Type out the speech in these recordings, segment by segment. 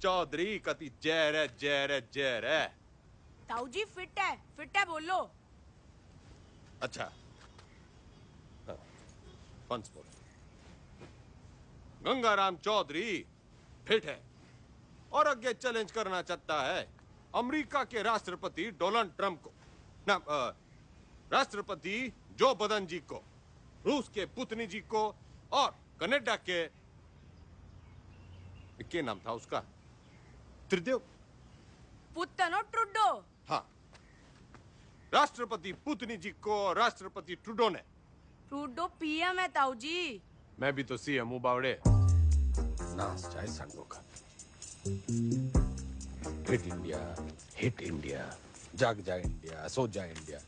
चौधरी कति जहर है। ताऊ जी फिट है बोलो। अच्छा once more, Gangaram Chaudhary fit है और आगे चैलेंज करना चाहता है अमेरिका के राष्ट्रपति डोनाल्ड ट्रंप को, ना राष्ट्रपति जो बदन जी को, रूस के पुतिन जी को और कनाडा के क्या नाम था उसका, त्रिदेव पुतनो ट्रुडो। हाँ, राष्ट्रपति पुतिन जी को राष्ट्रपति ट्रुडो ने। ट्रुडो पीएम है ताऊ जी। मैं भी तो सीएम हूं बावड़े। नाच जाए संगों का। हिट इंडिया, जाग जाए इंडिया, सो जाए इंडिया,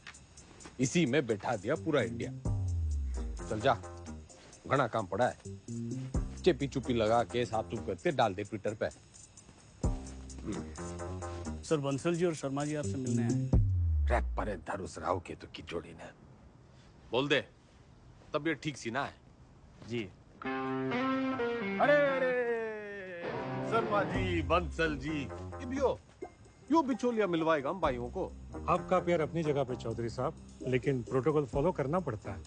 इसी में बैठा दिया पूरा इंडिया। चल जा, घना काम पड़ा है, चेपी चुपी लगा के साफ सुफ करके डाल दे ट्विटर पे। सर बंसल जी और शर्मा जी आपसे मिलने आए। ट्रैक पर है दारूस राव के तो की जोड़ी ने। बोल दे, तबीयत ठीक सी ना है? जी। अरे शर्मा जी, बंसल जी, यो बिचौलिया मिलवाएगा हम भाइयों को। आपका प्यार अपनी जगह पे चौधरी साहब, लेकिन प्रोटोकॉल फॉलो करना पड़ता है।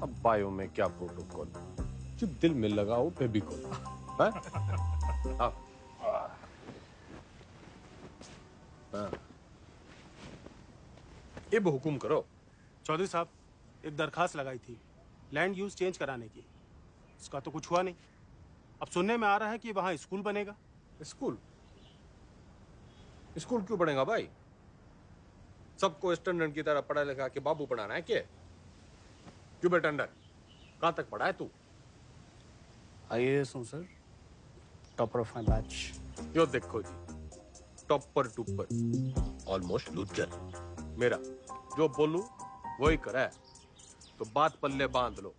अब भाइयों में क्या प्रोटोकॉल, जब दिल में लगाओ फेविकोल। अब हुकुम करो। चौधरी साहब, एक दरखास्त लगाई थी लैंड यूज चेंज कराने की, इसका तो कुछ हुआ नहीं। अब सुनने में आ रहा है कि वहां स्कूल बनेगा। स्कूल? स्कूल क्यों बनेगा भाई? सबको स्टैंडर्ड की तरह पढ़ा लिखा के बाबू बनाना है क्या? क्यों बेटा अंडर, कहां तक पढ़ा है तू? IAS हूँ sir, topper of my batch. यो देखो जी, टॉपर टूपर, ऑलमोस्ट लूजर। मेरा जो बोलूं वही करे, तो बात पल्ले बांध लो।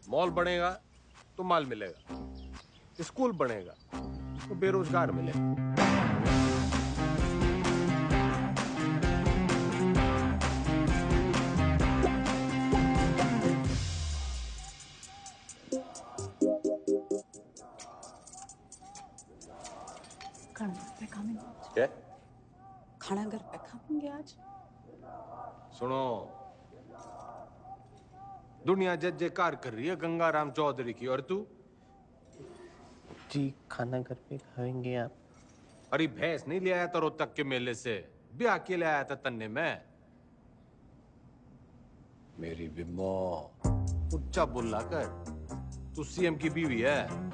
मॉल बनेगा तो माल मिलेगा, स्कूल बनेगा तो बेरोजगार मिलेगा। क्या? खाना घर पे खाएंगे आज। सुनो, दुनिया जय जयकार कर रही है गंगाराम चौधरी की, और तू? जी खाना घर पे खाएंगे आप। अरे भैंस नहीं ले आया था रोहतक के मेले से, ब्याह के ले आया था तन्ने में। मेरी बिम्बो उच्चा बोला कर, तू सीएम की बीवी है।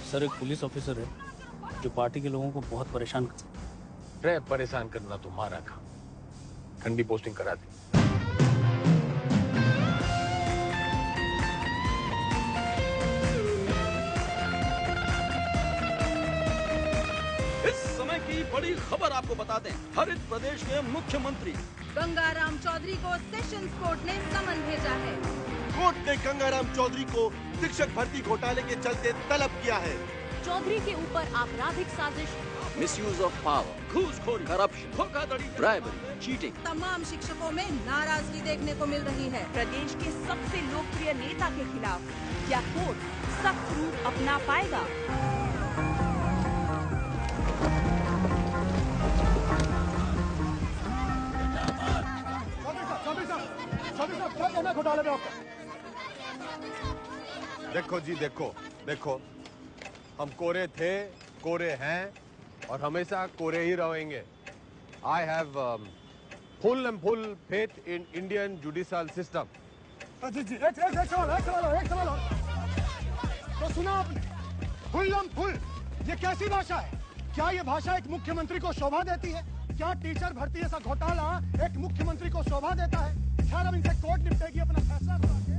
सर एक पुलिस ऑफिसर है जो पार्टी के लोगों को बहुत परेशान कर। रे परेशान करना तुम्हारा काम, ठंडी पोस्टिंग करा दी। इस समय की बड़ी खबर आपको बता दें, हरित प्रदेश के मुख्यमंत्री गंगाराम चौधरी को सेशंस कोर्ट ने समन भेजा है। कोर्ट ने गंगाराम चौधरी को शिक्षक भर्ती घोटाले के चलते तलब किया है। चौधरी के ऊपर आपराधिक साजिश, मिसयूज ऑफ पावर, घूसखोरी, करप्शन, धोखाधड़ी, ब्राइबरी, चीटिंग, तमाम शिक्षकों में नाराजगी देखने को मिल रही है। प्रदेश के सबसे लोकप्रिय नेता के खिलाफ क्या कोर्ट सख्त रूप अपना पाएगा? क्या कहना घोटाले में आपका? देखो जी, देखो, हम कोरे थे, कोरे हैं और हमेशा कोरे ही रहेंगे। I have full and full faith in Indian judicial system. जी, एक सवाल और। तो सुना आपने, फुल, ये कैसी भाषा है? क्या ये भाषा एक मुख्यमंत्री को शोभा देती है? क्या टीचर भर्ती ऐसा घोटाला एक मुख्यमंत्री को शोभा देता है? खैर अब इनसे कोर्ट निपटेगी अपना फैसला सुना के।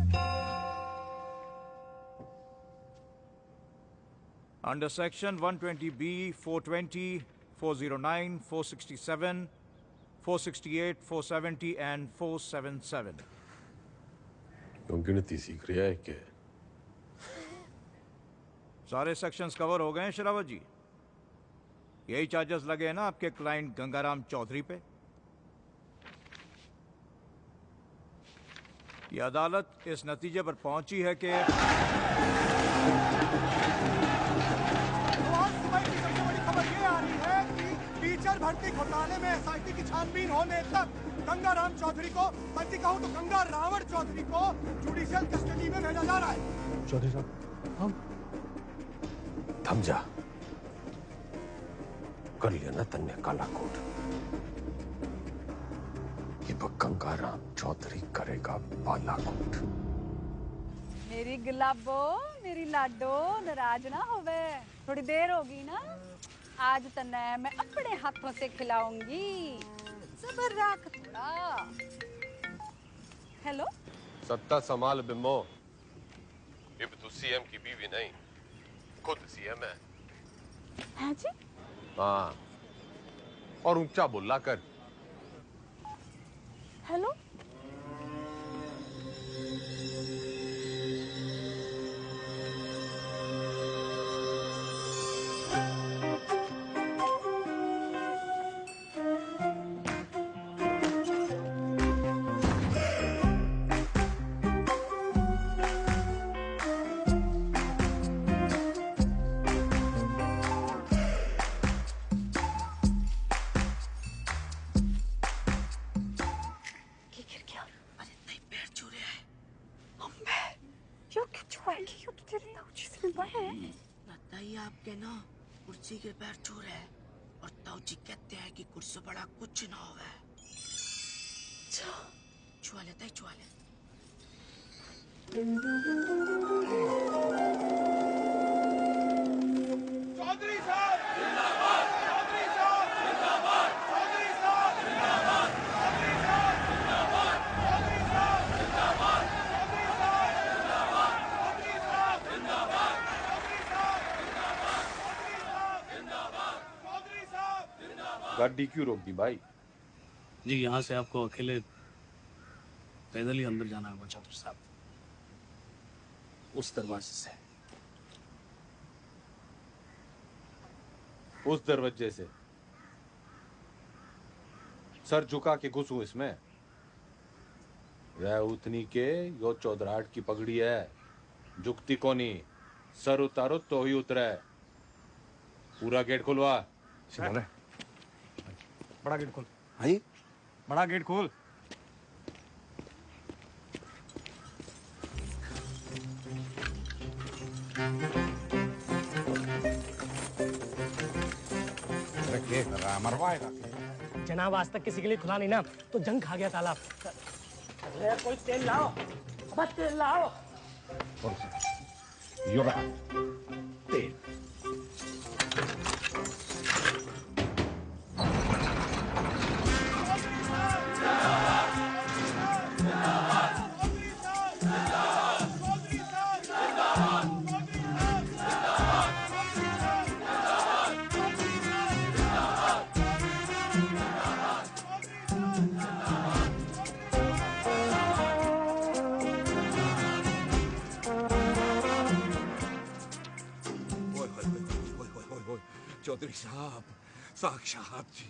Under Section 120B, 420, 409, 467, 468, 470 and 477. क्यों गिनती सीख रहा है क्या? सारे सेक्शंस कवर हो गए हैं शरावत जी। यही चार्जेस लगे हैं ना आपके क्लाइंट गंगाराम चौधरी पे। ये अदालत इस नतीजे पर पहुंची है कि ये आ रही है कि टीचर भर्ती घोटाले में एसआईटी की छानबीन होने तक गंगाराम चौधरी को, बल्कि कहूं तो गंगा रावण चौधरी को जुडिशियल कस्टडी में भेजा जा रहा है। चौधरी साहब, हम थम जा। कर लिया ना तन्ने काला कोट। ये गंगाराम चौधरी करेगा बालाकोट। मेरी गुलाबो, मेरी लाडो, नाराज ना होवे। थोड़ी देर होगी ना, आज तन्ने मैं अपने हाथों से खिलाऊंगी। सब्र रख थोड़ा। हेलो, सत्ता संभाल बिम्बो। अब तू सीएम की बीवी नहीं, खुद सीएम है। हाँ जी? हाँ, और ऊंचा बोला कर। हेलो, आपके ना कुर्सी के पैर छू रहे हैं और ताऊजी कहते हैं कि कुर्सी बड़ा कुछ ना होगा। छुआ लेता है, छुआ ले। चौधरी साहब जिंदाबाद, चौधरी साहब जिंदाबाद, चौधरी साहब जिंदाबाद, चौधरी साहब जिंदाबाद, चौधरी साहब जिंदाबाद, चौधरी साहब जिंदाबाद, चौधरी साहब जिंदाबाद, चौधरी साहब जिंदाबाद, चौधरी साहब जिंदाबाद। गाड़ी क्यों रोक दी भाई? जी, यहाँ से आपको अकेले पैदल ही अंदर जाना होगा चौधरी साहब, उस दरवाजे से। उस दरवाजे से? सर झुका के घुसूं इसमें? उतनी के यो चौधराहट की पगड़ी है, झुकती कोनी। सर उतारो तो ही उतरे। पूरा गेट खुलवा। बड़ा गेट खोल। भाई बड़ा गेट खोल। मरवाएगा। जनाब आज तक किसी के लिए खुला नहीं ना, तो जंग खा गया ताला। कोई तेल लाओ, बस तेल लाओ। यो रहा तेल। चौधरी साहब साक्षात जी।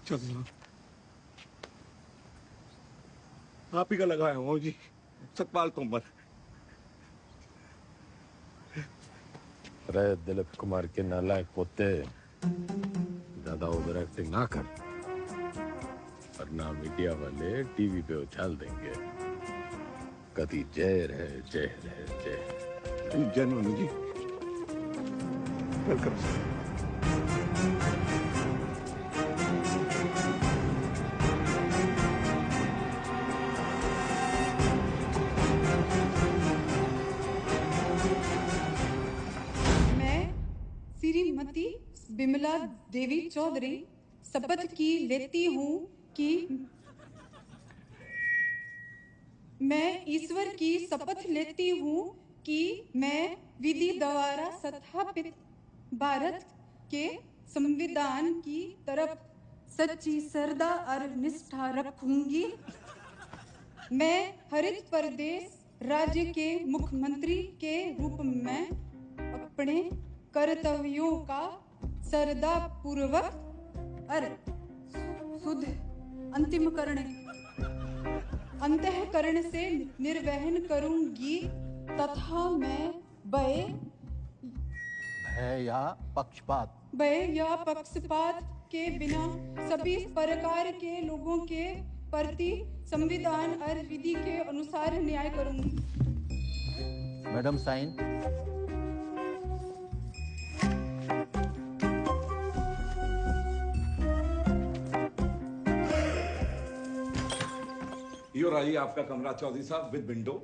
चौधरी साहब आप ही का लगाया हूँ जी, सतपाल तोमर। अरे दिलीप कुमार के नालायक पोते, ज्यादा ओवर एक्टिंग ना कर, वरना मीडिया वाले टीवी पे उछाल देंगे कभी जहर है, जहर है, जहर। Jain ji, welcome sir. मैं श्रीमती बिमला देवी चौधरी शपथ की लेती हूँ कि मैं ईश्वर की शपथ लेती हूँ कि मैं विधि द्वारा स्थापित भारत के संविधान की तरफ सच्ची श्रद्धा और निष्ठा रखूंगी। मैं हरित प्रदेश राज्य के मुख्यमंत्री के रूप में अपने कर्तव्यों का श्रद्धा पूर्वक और शुद्ध अंतःकरण से निर्वहन करूंगी तथा मैं भय या पक्षपात के बिना सभी प्रकार के लोगों के प्रति संविधान और विधि के अनुसार न्याय करूंगी। Madam sign. यो रही आपका कमरा चौधरी साहब विद विंडो।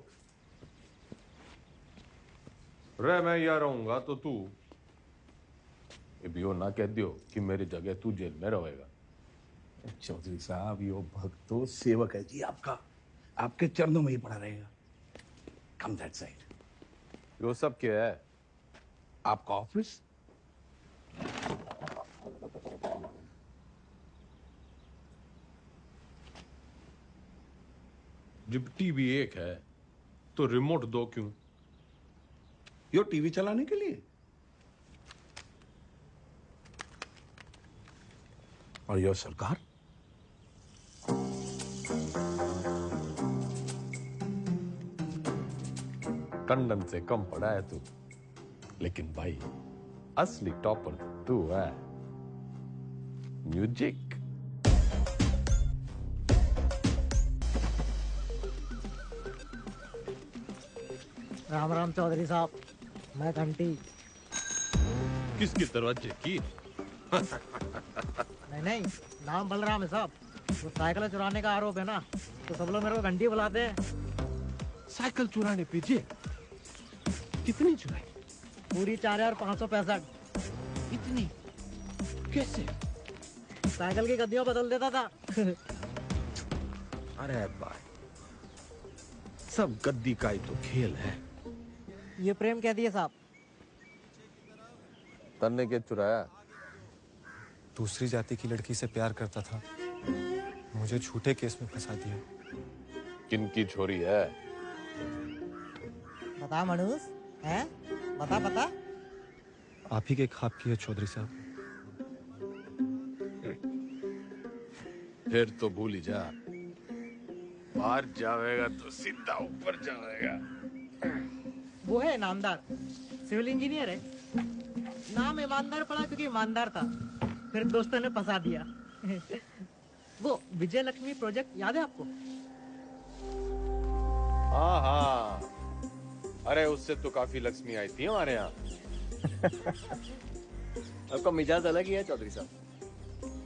रे मैं यहाँ रहूंगा तो तू ये भी ना कह दियो कि मेरी जगह तू जेल में रहेगा। चौधरी साहब यो भक्त तो सेवक है जी आपका, आपके चरणों में ही पड़ा रहेगा। कम दैट साइड। यो सब क्या है? आपका ऑफिस। जब टीवी एक है तो रिमोट दो क्यों? यो टीवी चलाने के लिए। और यो सरकार। टंडन से कम पड़ा है तू, लेकिन भाई असली टॉपर तू है। म्यूजिक। राम राम चौधरी साहब, मैं घंटी। किसके दरवाजे की? नहीं, नाम बलराम है साहब। वो साइकिल चुराने का आरोप है ना, तो सब लोग मेरे को घंटी बुलाते हैं। साइकिल चुराने पे जे कितनी चुराई? पूरी 4565। इतनी कैसे? साइकिल की गद्दियों बदल देता था। अरे भाई, सब गद्दी का ही तो खेल है। ये प्रेम कह दिए साहब। तन्ने के चुराया? दूसरी जाति की लड़की से प्यार करता था, मुझे झूठे केस में फंसा दिया। किनकी छोरी है? बता मनुष है, बता। आप ही के खाप की है चौधरी साहब। फिर तो भूल ही जा, बाहर जाएगा तो सीधा ऊपर जाएगा। वो है नामदार, सिविल इंजीनियर है। नाम ईमानदार पड़ा क्योंकि ईमानदार था, फिर दोस्तों ने फंसा दिया। वो विजय लक्ष्मी प्रोजेक्ट याद है आपको? हाँ, अरे उससे तो काफी लक्ष्मी आई थी हमारे यहाँ। आपका मिजाज अलग ही है चौधरी साहब,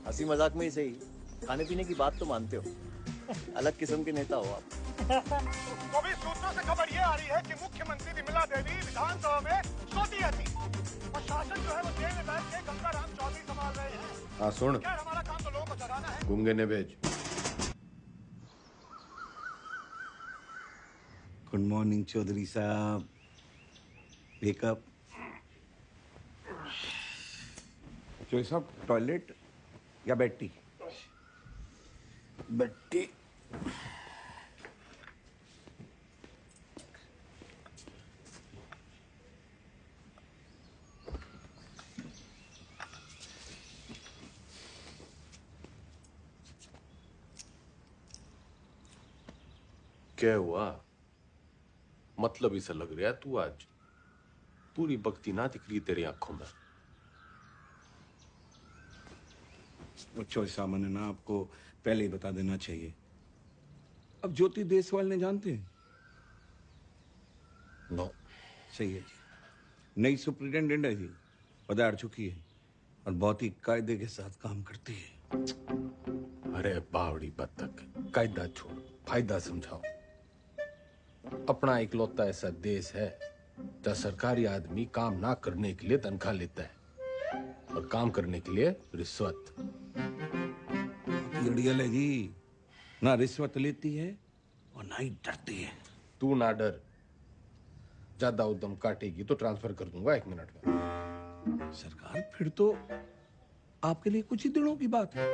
हंसी मजाक में ही सही, खाने पीने की बात तो मानते हो। अलग किस्म के नेता हो आप। तो भी सूत्रों से खबर ये आ रही है कि मुख्यमंत्री विमला देवी विधानसभा में सोती थी और शासन जो है वो जेल में बैठ के गंगाराम चौधरी संभाल रहे हैं। हाँ सुन, खैर हमारा काम तो लोगों को जगाना है। गुंगे ने भेज। गुड मॉर्निंग चौधरी साहब। वेकअप। चौधरी साहब, टॉयलेट या बेड टी? Bed tea. क्या हुआ? मतलब इसे लग रहा है तू आज पूरी भक्ति ना दिख रही तेरी आंखों में। वो चौधरी साहब ने ना आपको पहले ही बता देना चाहिए। अब ज्योति देसवाल ने जानते हैं? नो। सही है जी। नई सुपरिटेंडेंट है जी, पधार चुकी है और बहुत ही कायदे के साथ काम करती है। अरे बावड़ी बत्तख, कायदा छोड़, फायदा समझाओ। अपना इकलौता ऐसा देश है जहाँ सरकारी आदमी काम ना करने के लिए तनख्वाह लेता है और काम करने के लिए रिश्वत। अड़ियल है जी, ना रिश्वत लेती है और ना ही डरती है। तू ना डर, ज्यादा उद्यम काटेगी तो ट्रांसफर कर दूंगा 1 मिनट में। सरकार फिर तो आपके लिए कुछ ही दिनों की बात है।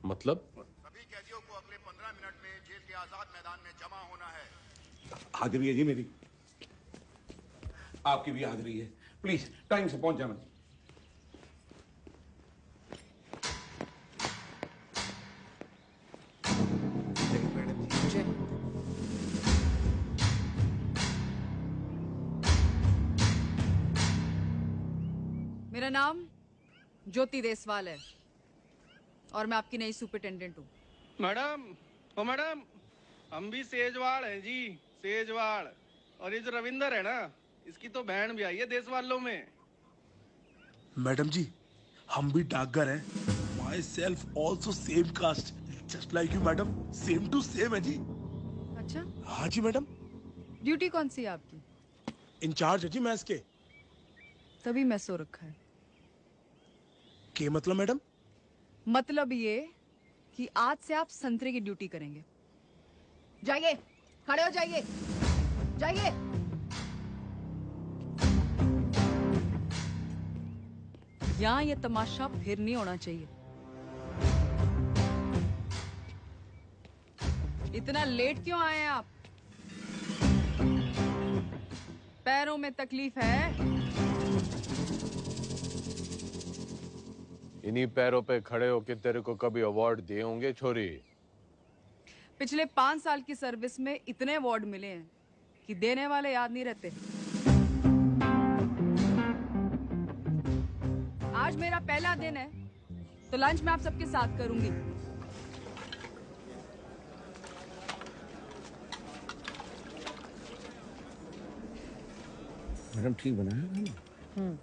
मतलब? सभी कैदियों को अगले 15 मिनट में जेल के आजाद मैदान में जमा होना है। हाजिरी है जी मेरी, आपकी भी हाजिरी है। प्लीज टाइम से पहुंच जाना। मेरा नाम ज्योति देसवाल है और मैं आपकी नई सुपरिटेंडेंट हूँ। मैडम, ओ मैडम, हम भी सेजवाल हैं जी, सेजवाल। और ये जो रविंदर है ना, इसकी तो बहन भी आई है देसवालों में। मैडम जी, हम भी डाकघर हैं। Myself also same caste, just like you madam, same to same है जी। अच्छा? हाँ जी मैडम। ड्यूटी कौन सी है आपकी? इंचार्ज है जी मैस के। तभी मैं सो रखा है। के मतलब मैडम? मतलब ये कि आज से आप संतरे की ड्यूटी करेंगे। जाइए, खड़े हो जाइए, जाइए। यहां ये तमाशा फिर नहीं होना चाहिए। इतना लेट क्यों आए आप? पैरों में तकलीफ है? इन्हीं पैरों पे खड़े होके तेरे को कभी अवार्ड दिए होंगे छोरी? पिछले 5 साल की सर्विस में इतने अवार्ड मिले हैं कि देने वाले याद नहीं रहते। आज मेरा पहला दिन है तो लंच मैं आप सबके साथ करूंगी। मैडम ठीक बनाया।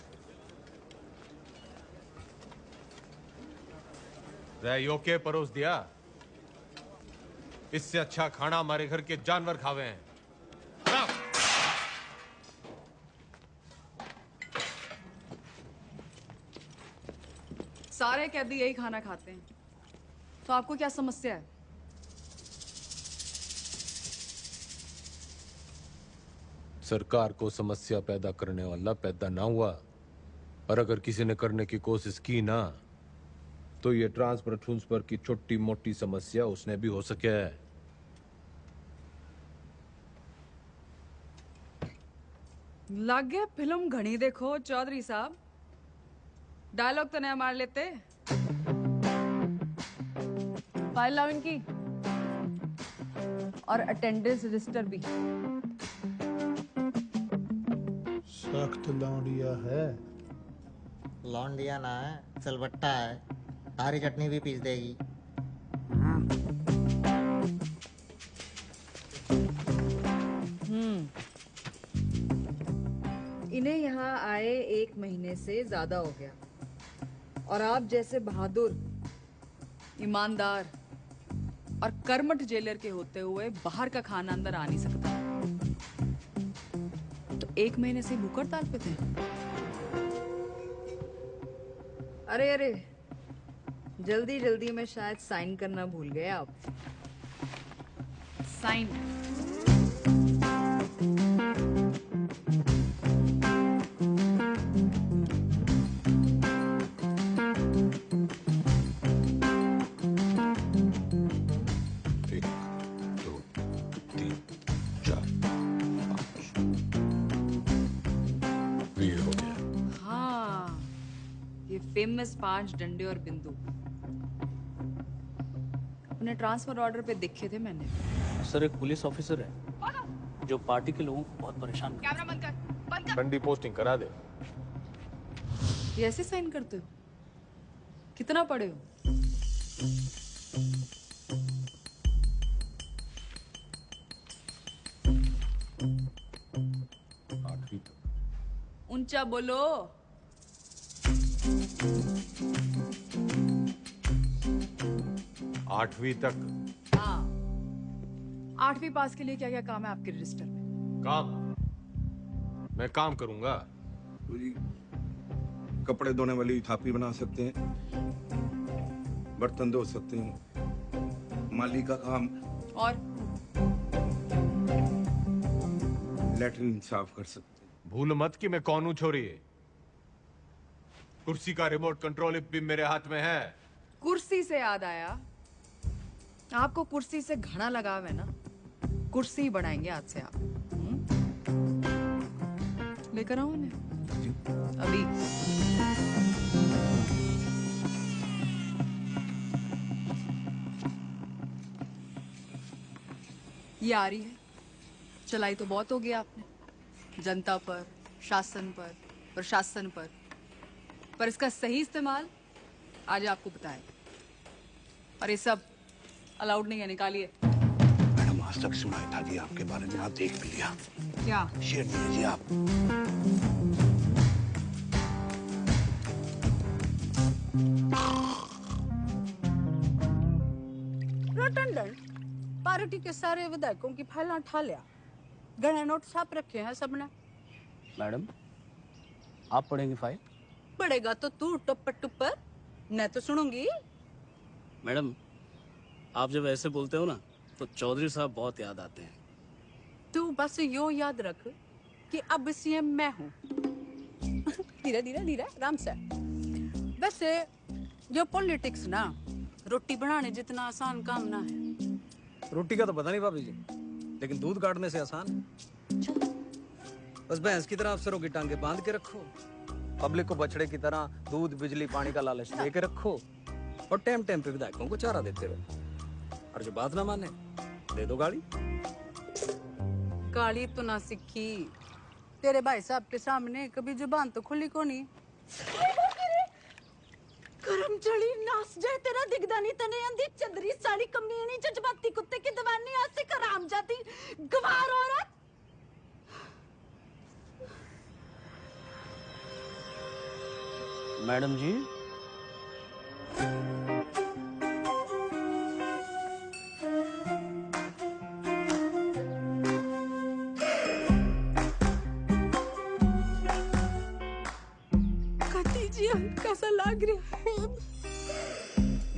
योके परोस दिया। इससे अच्छा खाना हमारे घर के जानवर खावे हैं। सारे कैदी यही खाना खाते हैं, तो आपको क्या समस्या है? सरकार को समस्या पैदा करने वाला पैदा ना हुआ, और अगर किसी ने करने की कोशिश की ना, तो ये ट्रांसफर की छोटी मोटी समस्या उसने भी हो सके है। लग गया फिल्म घनी देखो चौधरी साहब, डायलॉग तो नया मार लेते। फाइल लाओ इनकी, और अटेंडेंस रजिस्टर भी। सख्त लौंडिया है। लौंडिया ना है, सिलबट्टा है। हरी चटनी भी पीस देगी। इन्हें यहाँ आए 1 महीने से ज्यादा हो गया, और आप जैसे बहादुर, ईमानदार और कर्मठ जेलर के होते हुए बाहर का खाना अंदर आ नहीं सकता। तो 1 महीने से भूख हड़ताल पे थे। अरे अरे, जल्दी जल्दी में शायद साइन करना भूल गए आप। साइन। फेमस 5 डंडे और बिंदु उन्हें ट्रांसफर ऑर्डर पे देखे थे मैंने। सर, एक पुलिस ऑफिसर है जो पार्टी के लोगों को बहुत परेशान करता है। कैमरा बंद कर, बंद कर। ठंडी पोस्टिंग करा दे। ये ऐसे साइन करते हो? कितना पढ़े हो? ऊंचा बोलो। 8वीं तक। हाँ, 8वीं पास के लिए क्या क्या काम है आपके रजिस्टर में? काम? मैं काम करूंगा। कपड़े धोने वाली थापी बना सकते हैं, बर्तन धो सकते हैं, माली का काम। और लेटरिन साफ कर सकते हैं। भूल मत कि मैं कौन हूं छोरी। कुर्सी का रिमोट कंट्रोल भी मेरे हाथ में है। कुर्सी से याद आया, आपको कुर्सी से घना लगाव है ना, कुर्सी बनाएंगे आज से आप। लेकर आओ उन्हें अभी। ये आ रही है, चलाई तो बहुत हो गया आपने, जनता पर, शासन पर, प्रशासन पर इसका सही इस्तेमाल आज आपको बताएं। और ये सब अलाउड नहीं है, निकालिए। मैडम आज तक सुनाई था जी आपके बारे में, आप देख भी लिया। क्या शेयर दीजिए आप। रटंडन पार्टी के सारे विधायकों की फाइलें उठा लिया, गणे नोट छाप रखे हैं सबने। मैडम आप पढ़ेंगी फाइल? पड़ेगा तो तू टप्पर टुप्पर, मैं तो सुनूंगी। मैडम आप जब ऐसे बोलते हो ना तो चौधरी साहब बहुत याद आते हैं। तू बस यो याद रख कि अब सीएम मैं हूँ। धीरे धीरे धीरे आराम से। वैसे जो पॉलिटिक्स ना रोटी बनाने जितना आसान काम ना है। रोटी का तो पता नहीं भाभी जी, लेकिन दूध काटने से आसान है। बस भैंस की तरह अफसरों की टांगे बांध के रखो, पब्लिक को बछड़े की तरह दूध बिजली पानी का लालच दे के रखो, और टाइम टाइम पे विधायकों को चारा देते रहो। और जो बात ना माने दे दो गाली। गाली तो ना सीखी, तेरे भाई साहब के सामने कभी जुबान तो खुली को नहीं। करम चढ़ी नास जाए तेरा दिगदानी तने अंधी चंदरी साड़ी कमीनी जज्बाती कुत्ते की दवानी आसे कराम जाती गवार औरत। मैडम जी जी कैसा लग रहा है?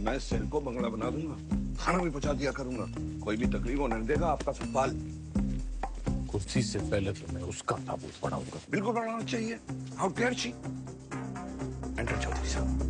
मैं सिर को बंगला बना दूंगा, खाना भी पहुंचा दिया करूंगा, कोई भी तकलीफ होने नहीं देगा आपका सवाल। कुर्सी से पहले तो मैं उसका ताबूत बनाऊंगा। बिल्कुल बनाना चाहिए। How dare she. Enter Chaudhary साहब।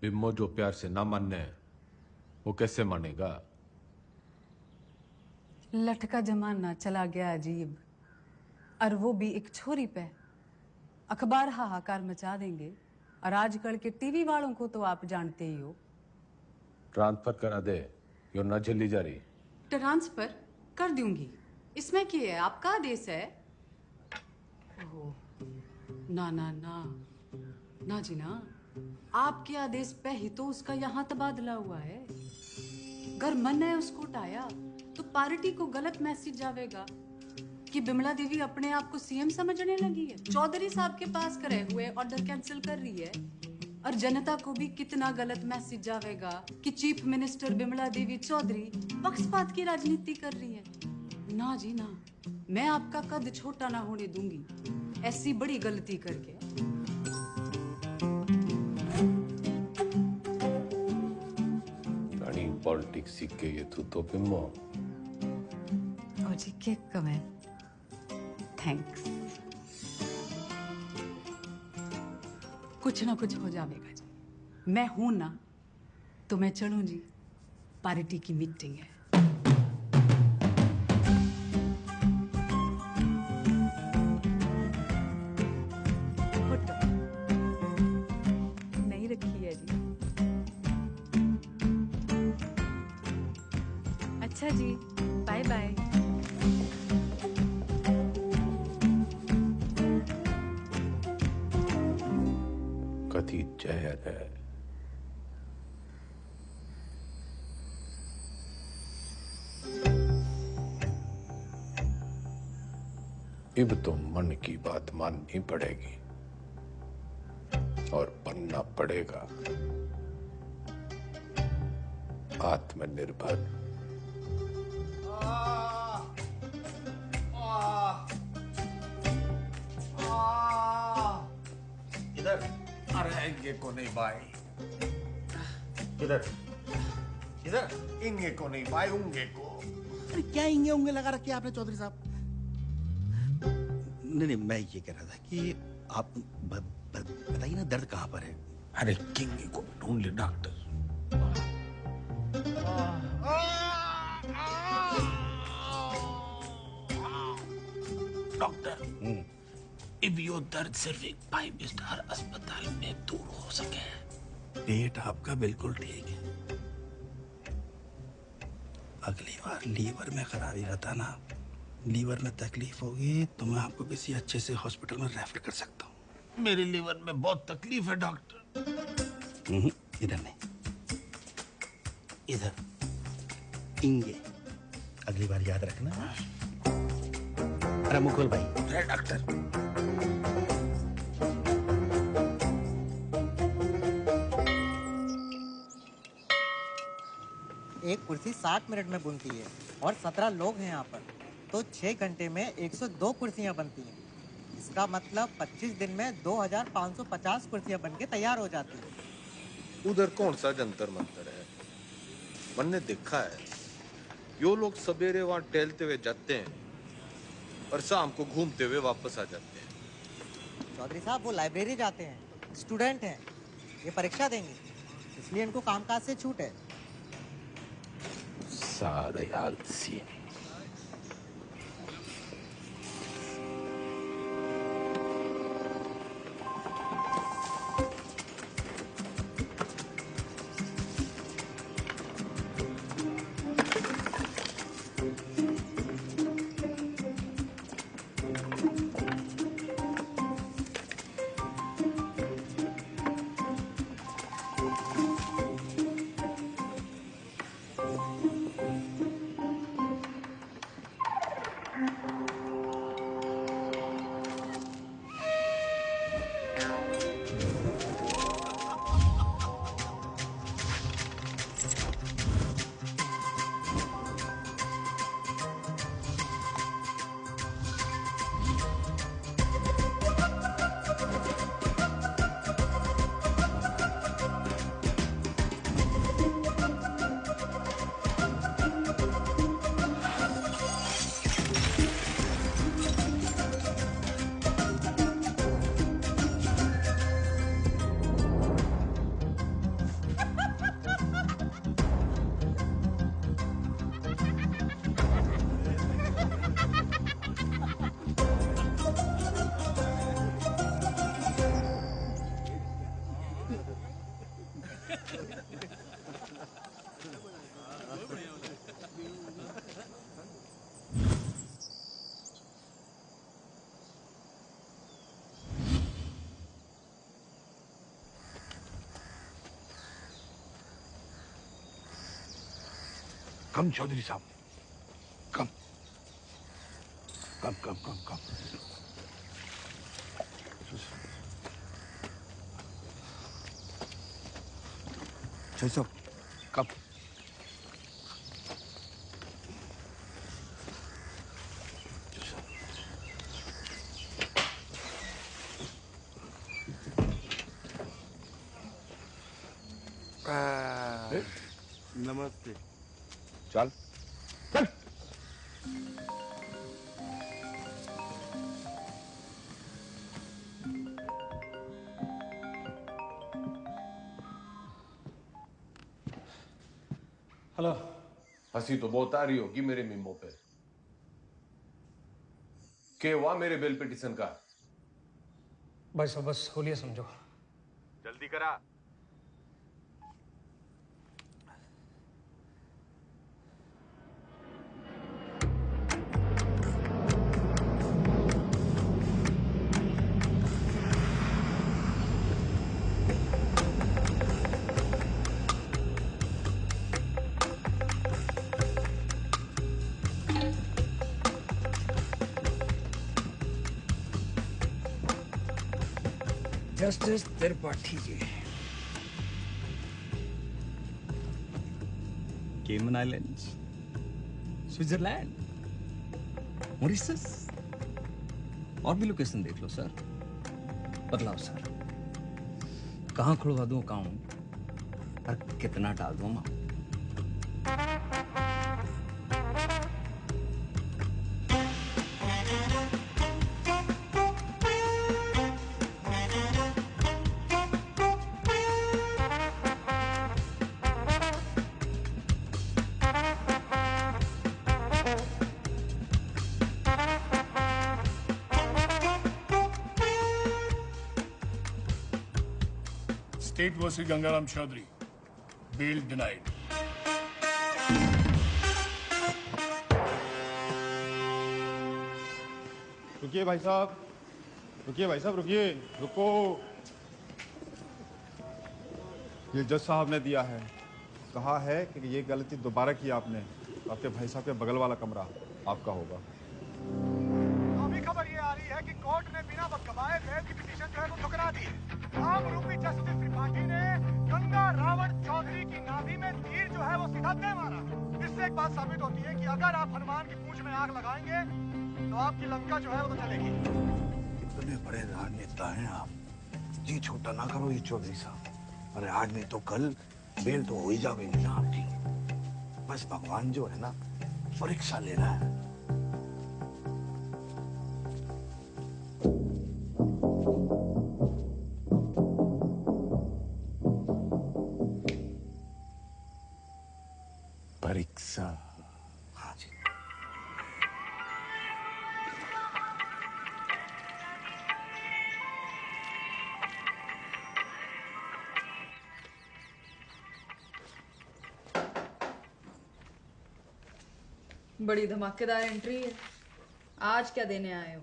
बिम्मो जो प्यार से ना मानने वो कैसे मानेगा? लटका जमाना चला गया अजीब, और वो भी एक छोरी पे। अखबार हाहाकार मचा देंगे, और आजकल के टीवी वालों को तो आप जानते ही हो। ट्रांसफर करा दे, यो ना झेली जा रही। ट्रांसफर कर दूंगी, इसमें क्या है, आपका आदेश है। ओह, ना ना ना ना जी ना, आपके आदेश पे ही तो उसका यहाँ तबादला हुआ है। अगर मन है उसको उठाया तो पार्टी को गलत मैसेज जाएगा कि बिमला देवी अपने आप को सीएम समझने लगी है, चौधरी साहब के पास करे हुए ऑर्डर कैंसिल कर रही है। और जनता को भी कितना गलत मैसेज जाएगा कि चीफ मिनिस्टर बिमला देवी चौधरी पक्षपात की राजनीति कर रही है। ना जी ना, मैं आपका कद छोटा ना होने दूंगी ऐसी बड़ी गलती करके। पॉलिटिक्स सीख के ये तो बिम्मो। ओ जी केक कमें, थैंक्स। कुछ ना कुछ हो जाएगा जी, मैं हूं ना तो मैं चलूं जी, पार्टी की मीटिंग है। नहीं रखी है जी। अच्छा जी, बाय बाय। कथी जहर है। अब तो मन की बात माननी पड़ेगी और बनना पड़ेगा आत्मनिर्भर। इधर। अरे इंगे को नहीं भाई, इधर इधर। इंगे को नहीं भाई, उंगे को। अरे क्या इंगे उंगे लगा रखे आपने चौधरी साहब? नहीं, मैं ये कह रहा था कि आप बताइए ना, दर्द कहाँ पर है? अरे किंगे को ढूंढ ले डॉक्टर। डॉक्टर, अब यो दर्द सिर्फ एक 5 स्टार अस्पताल में दूर हो सके। पेट आपका बिल्कुल ठीक है। अगली बार लीवर में खराबी रहता ना, लीवर में तकलीफ होगी तो मैं आपको किसी अच्छे से हॉस्पिटल में रेफर कर सकता हूँ। मेरे लीवर में बहुत तकलीफ है डॉक्टर। इधर नहीं, इधर। इंगे, अगली बार याद रखना। अरे मुकुल भाई। अरे डॉक्टर। एक कुर्सी 60 मिनट में बुनती है और 17 लोग हैं यहाँ पर, तो 6 घंटे में 102 कुर्सियाँ बनती हैं। इसका मतलब 25 दिन में 2550 कुर्सियाँ बन के तैयार हो जाती हैं। उधर कौन सा जंतर मंतर है? मैंने देखा है, यो लोग सवेरे वहां टहलते हुए जाते हैं और शाम को घूमते हुए वापस आ जाते हैं। चौधरी साहब, वो लाइब्रेरी जाते हैं, स्टूडेंट हैं, ये परीक्षा देंगे, इसलिए इनको कामकाज से छूट है। सारे आलसी। कम चौधरी साहब, कम कम कम कम कम। चल साहब, कम। नमस्ते। चल चल। हेलो। हंसी तो बहुत आ रही होगी मेरे मीमो पे। के हुआ मेरे बेल पिटीशन का? भाई साहब बस होलिया समझो। जल्दी करा। जस्टिस त्रिपाठी जी। केमन आइलैंड्स, स्विट्जरलैंड, मॉरिशस, और भी लोकेशन देख लो सर। बदलाओ सर, कहाँ खुलवा दूं अकाउंट और कितना डाल दूं amount? State versus Gangaram Chaudhary. Bail denied. रुकिए भाई साहब, रुकिए भाई साहब, रुकिए, रुको। ये जज साहब ने दिया है, कहा है कि ये गलती दोबारा की आपने, आपके भाई साहब के बगल वाला कमरा आपका होगा। अभी खबर ये आ रही है कि कोर्ट ने बिना वक्त गवाए बेल की पिटीशन जो है वो ठुकरा दी। आरोपी जस्टिस त्रिपाठी ने गंगा रावण चौधरी की नाभि में तीर जो है वो सीधा दे मारा। इससे एक बात साबित होती है कि अगर आप हनुमान की पूंछ में आग लगाएंगे तो आपकी लंका जो है वो तो चलेगी। इतने बड़े राजनेता हैं आप, जी छोटा ना करो ये चौधरी साहब। अरे आज नहीं तो कल बेल तो हो ही जाएगी ना आपकी। बस भगवान जो है ना परीक्षा ले रहा है। परीक्षा, हाँ जी। बड़ी धमाकेदार एंट्री है। आज क्या देने आए हो?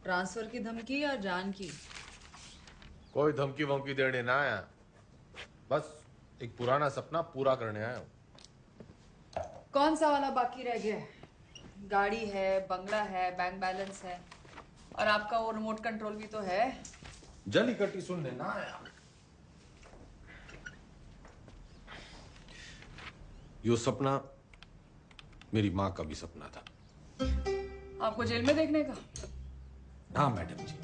ट्रांसफर की धमकी या जान की? कोई धमकी वमकी देने ना आया, बस एक पुराना सपना पूरा करने आया हूँ। कौन सा वाला बाकी रह गया है? गाड़ी है, बंगला है, बैंक बैलेंस है, और आपका वो रिमोट कंट्रोल भी तो है। जली कटी सुनने ना आया। यो सपना मेरी माँ का भी सपना था। आपको जेल में देखने का? हाँ मैडम जी,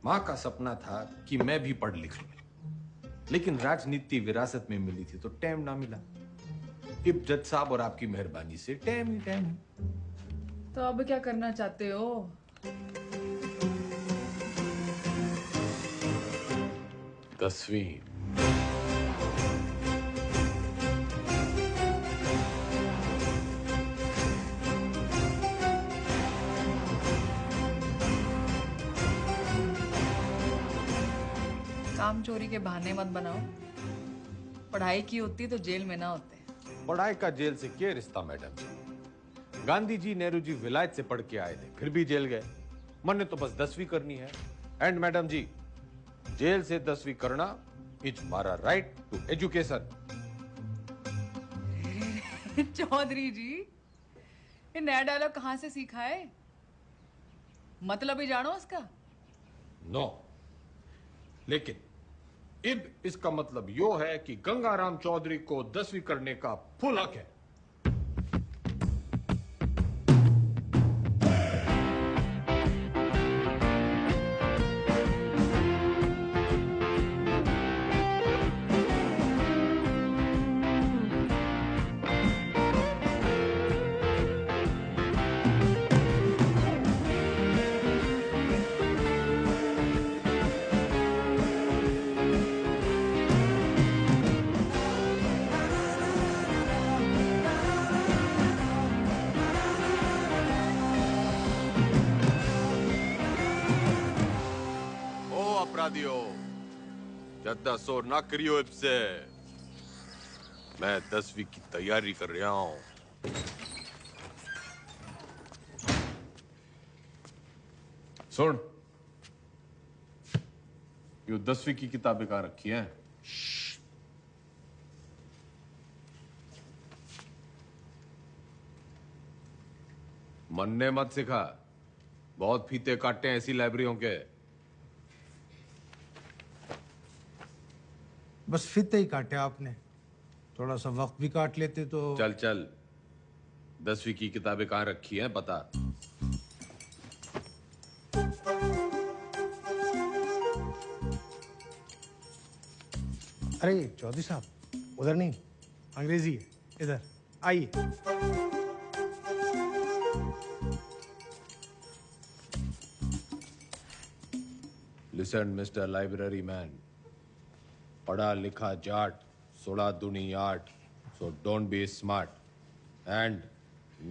माँ का सपना था कि मैं भी पढ़ लिख लूं, लेकिन राजनीति विरासत में मिली थी तो टाइम ना मिला। इब जज साहब और आपकी मेहरबानी से टाइम ही टाइम। तो अब क्या करना चाहते हो? दसवीं। काम चोरी के बहाने मत बनाओ। पढ़ाई की होती तो जेल में ना होते। पढ़ाई का जेल से क्या रिश्ता मैडम जी? गांधी जी, नेहरू जी विलायत से पढ़ के आए थे, फिर भी जेल गए। मन ने तो बस 10वीं करनी है। एंड मैडम जी, जेल से 10वीं करना इज हमारा राइट टू एजुकेशन। चौधरी जी, ये नया डायलॉग कहाँ से सीखा है? मतलब ही जानो उसका? नो, लेकिन इब इसका मतलब यो है कि गंगाराम चौधरी को 10वीं करने का फुल हक है। ज्यादा शोर ना करियो इससे। मैं 10वीं की तैयारी कर रहा हूं। सुन, यो 10वीं की किताबें कहाँ रखी हैं? मन्ने मत सिखा, बहुत फीते काटे हैं ऐसी लाइब्रेरियों के। बस फीते ही काटे आपने। थोड़ा सा वक्त भी काट लेते तो। चल चल, 10वीं की किताबें कहाँ रखी हैं बता। अरे चौधरी साहब, उधर नहीं, अंग्रेजी है, इधर आइए। लिसन मिस्टर लाइब्रेरी मैन, पढ़ा लिखा जाट, 16 दूनी 8, so don't be smart and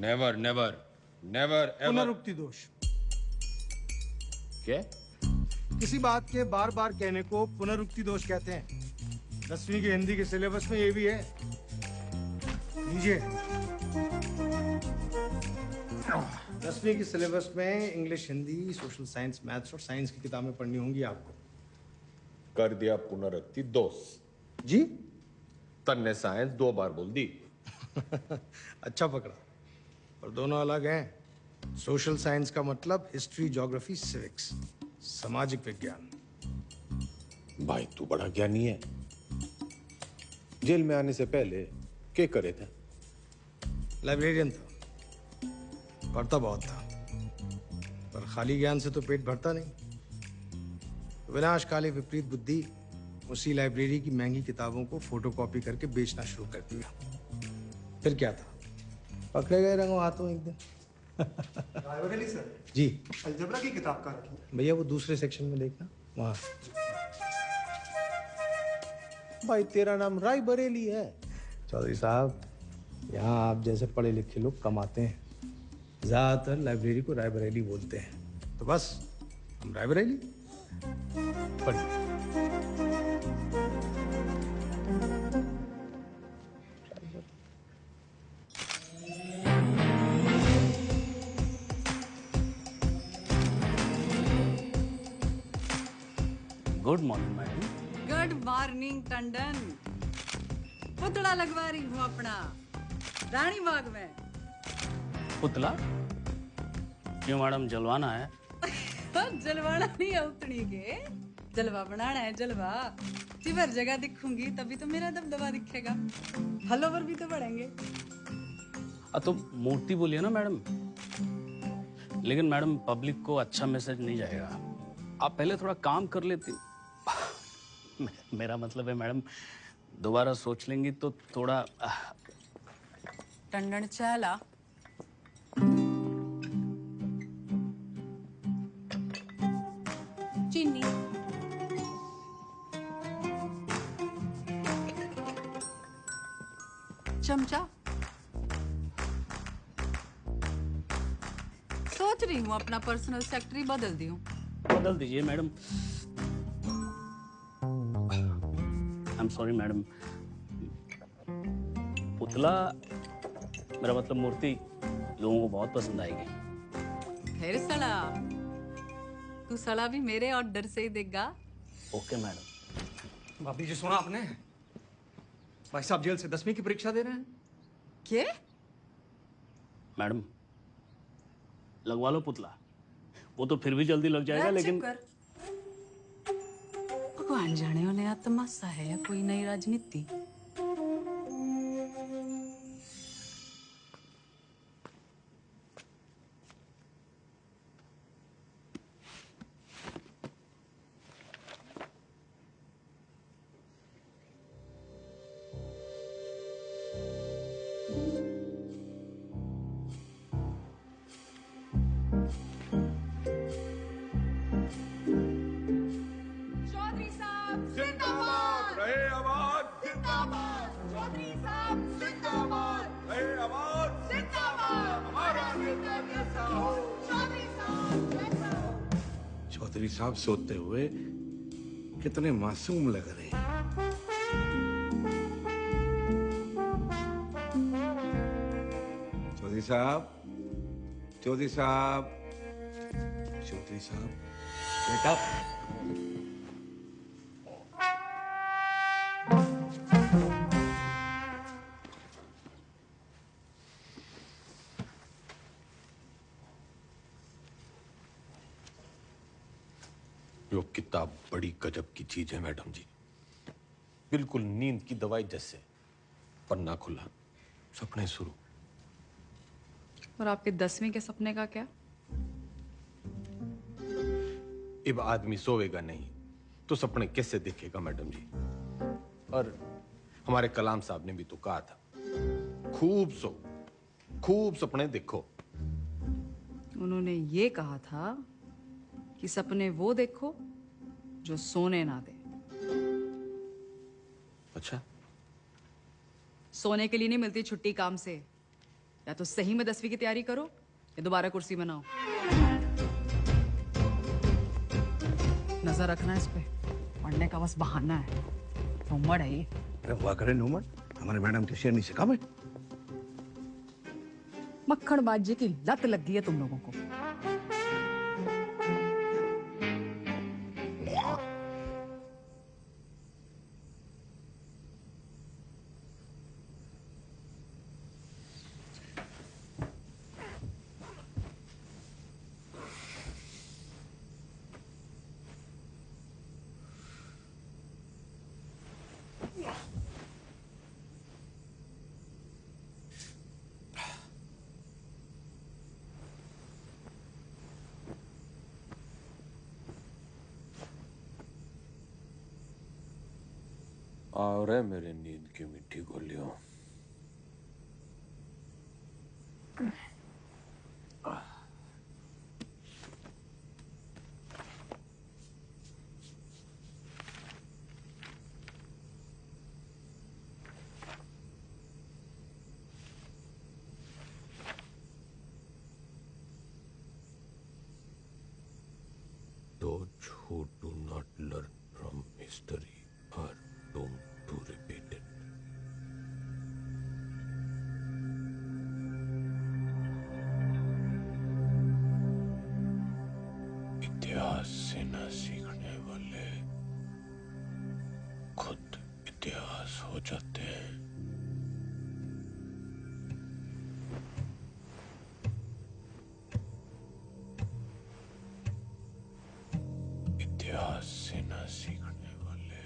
never never never ever. पुनरुक्ति दोष। क्या? किसी बात के बार बार कहने को पुनरुक्ति दोष कहते हैं। 10वीं की हिंदी के सिलेबस में ये भी है। लीजिए। 10वीं की सिलेबस में English, Hindi, social science, maths और साइंस की किताबें पढ़नी होंगी आपको। कर दिया पुनरुक्ति दोष। जी? तन्ने साइंस 2 बार बोल दी। अच्छा पकड़ा, पर दोनों अलग हैं। सोशल साइंस का मतलब हिस्ट्री, ज्योग्राफी, सिविक्स, सामाजिक विज्ञान। भाई तू बड़ा ज्ञानी है। जेल में आने से पहले क्या करे थे? लाइब्रेरियन था, पढ़ता बहुत था, पर खाली ज्ञान से तो पेट भरता नहीं। विनाशकाली विपरीत बुद्धि उसी लाइब्रेरी की महंगी किताबों को फोटोकॉपी करके बेचना शुरू कर दिया। फिर क्या था, पकड़े गए रंगों हाथों एक दिन। रायबरेली सर जी, अलजबरा की किताब कहाँ रखी है? भैया वो दूसरे सेक्शन में देखना, वहां। भाई तेरा नाम राय बरेली है? चौधरी साहब, यहाँ आप जैसे पढ़े लिखे लोग कम आते हैं। ज्यादातर लाइब्रेरी को रायबरेली बोलते हैं, तो बस हम रायबरेली। पढ़िए। Good morning madam. Good morning Tandon. पुतला लगवा रही हूँ अपना रानी बाग में। पुतला? क्यों मैडम, जलवाना है? जलवाना नहीं है, उतनी के जलवा बनाना है। जलवा हर जगह दिखूंगी तभी तो मेरा दबदबा दिखेगा, फॉलोवर भी तो बढ़ेंगे। तो मूर्ति बोलिए ना मैडम। लेकिन मैडम पब्लिक को अच्छा मैसेज नहीं जाएगा। आप पहले थोड़ा काम कर लेती। मेरा मतलब है मैडम, दोबारा सोच लेंगी तो थोड़ा। टंडन चला। चीनी। चमचा। सोच रही हूँ अपना पर्सनल सेक्रेटरी बदल दूं। बदल दीजिए madam. I am sorry madam. पुतला, मेरा मतलब मूर्ति, लोगों को बहुत पसंद आएगी। फिर सड़ा, तू सड़ा भी मेरे ऑर्डर से ही देगा। Okay madam. भाभी जी सुना आपने? भाई साहब जेल से 10वीं की परीक्षा दे रहे हैं। क्या? मैडम लगवा लो पुतला, वो तो फिर भी जल्दी लग जाएगा। लेकिन भगवान जाने हो नया तमाशा है या कोई नई राजनीति। चौधरी साहब सोते हुए कितने मासूम लग रहे हैं। चौधरी साहब, चौधरी साहब, चौधरी साहब, बेटा। यो किताब बड़ी गजब की चीज है मैडम जी। बिल्कुल नींद की दवाई जैसे। पन्ना खुला, सपने शुरू। और आपके 10वीं के सपने का क्या? अब आदमी सोएगा नहीं तो सपने कैसे देखेगा मैडम जी? और हमारे कलाम साहब ने भी तो कहा था, खूब सो, खूब सपने देखो। उन्होंने ये कहा था कि सपने वो देखो जो सोने ना दे। अच्छा, सोने के लिए नहीं मिलती छुट्टी काम से। या तो सही में 10वीं की तैयारी करो या दोबारा कुर्सी बनाओ। नजर रखना इस पे, पढ़ने का बस बहाना है। उम्र है ये। अरे हुआ करे नुमन, हमारे मैडम के शेर नहीं से कम है। मक्खन बाजी की लत लग गई है तुम लोगों को। और है मेरे नींद की मीठी गोलियों। Those who do not learn from history are doomed to repeat it. इतिहास से न सीखने वाले खुद इतिहास हो जाते हैं। इतिहास से न सीखने वाले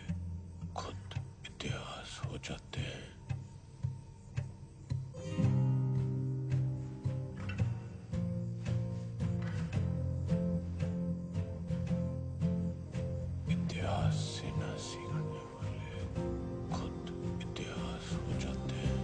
खुद इतिहास हो जाते हैं। इतिहास से न सीखने वाले खुद इतिहास हो जाते हैं।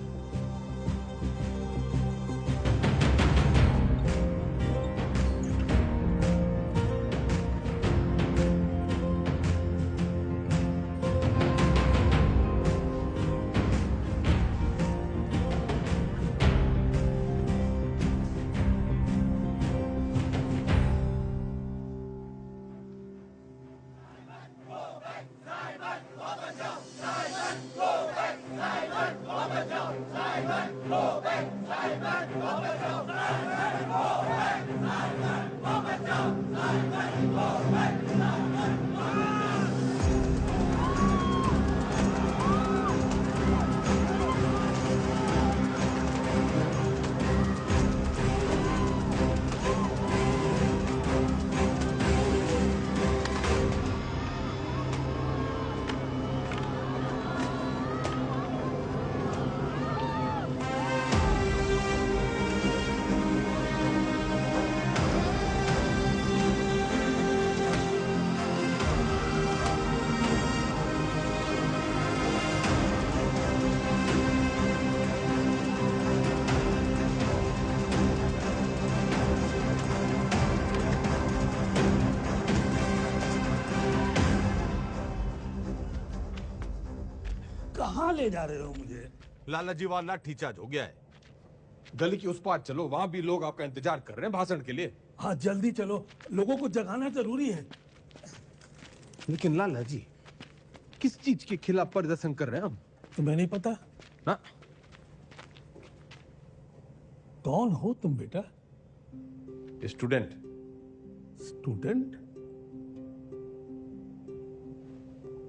कहाँ ले जा रहे हो मुझे? लाला जी वहां लाठी चार्ज हो गया है। गली की उस पार चलो, वहां भी लोग आपका इंतजार कर रहे हैं भाषण के लिए। हाँ जल्दी चलो, लोगों को जगाना जरूरी है। लेकिन लाला जी किस चीज के खिलाफ प्रदर्शन कर रहे हैं हम? तुम्हें नहीं पता ना? कौन हो तुम बेटा? स्टूडेंट। स्टूडेंट?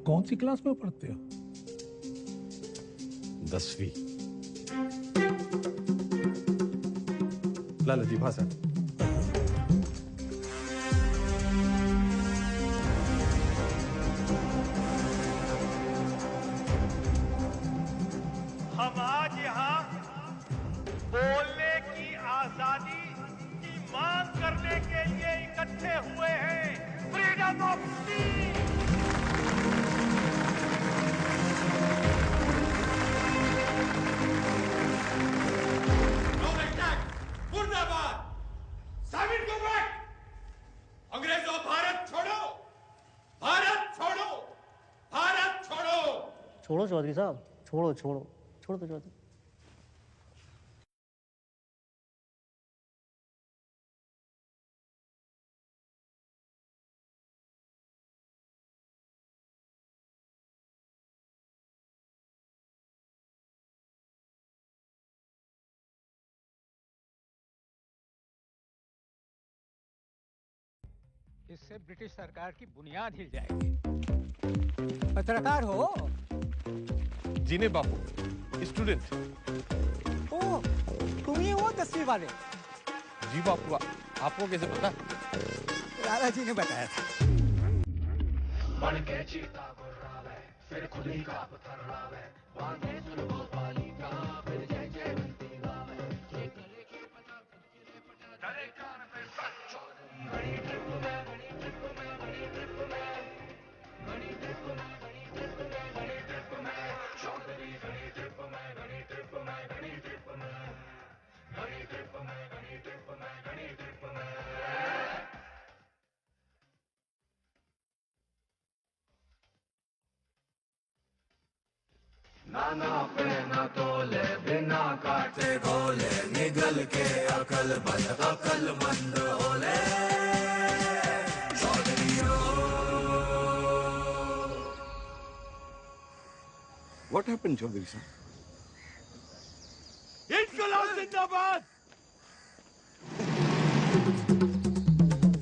कौन सी क्लास में पढ़ते हो? 10वीं। लाला जी भाषण। जिंदाबाद। साबित गो बैक। अंग्रेजों भारत छोड़ो, भारत छोड़ो, भारत छोड़ो। छोड़ो चौधरी साहब, छोड़ो छोड़ो छोड़ो तो चौधरी। इससे ब्रिटिश सरकार की बुनियाद हिल जाएगी। पत्रकार हो? जीने बापू, स्टूडेंट। ओ, तुम ही हो 10वीं वाले? जी बापू, आपको कैसे पता? लाला जी ने बताया था। बन के चीता गुर्रावे, फिर खुली का पथरावे, बांधे सुरगो पाली का, फिर जय जय बनती गावे, ये गले के पता फिर पटा, डरे कान पे सच चौधरी। बड़ी ट्रिप में, बड़ी ट्रिप में, बड़ी ट्रिप में, बड़ी ट्रिप में, बड़ी ट्रिप में, बड़ी ट्रिप में, चौधरी बड़ी ट्रिप में, बड़ी ट्रिप में, बड़ी ट्रिप में, बड़ी ट्रिप में, बड़ी ट्रिप में, बड़ी ट्रिप में। नाना पे न तोले, बिना काटे गोले, निगल के अकलमंद होले Chaudhary. What happened, Chaudhary sir? इनकलाब जिंदाबाद।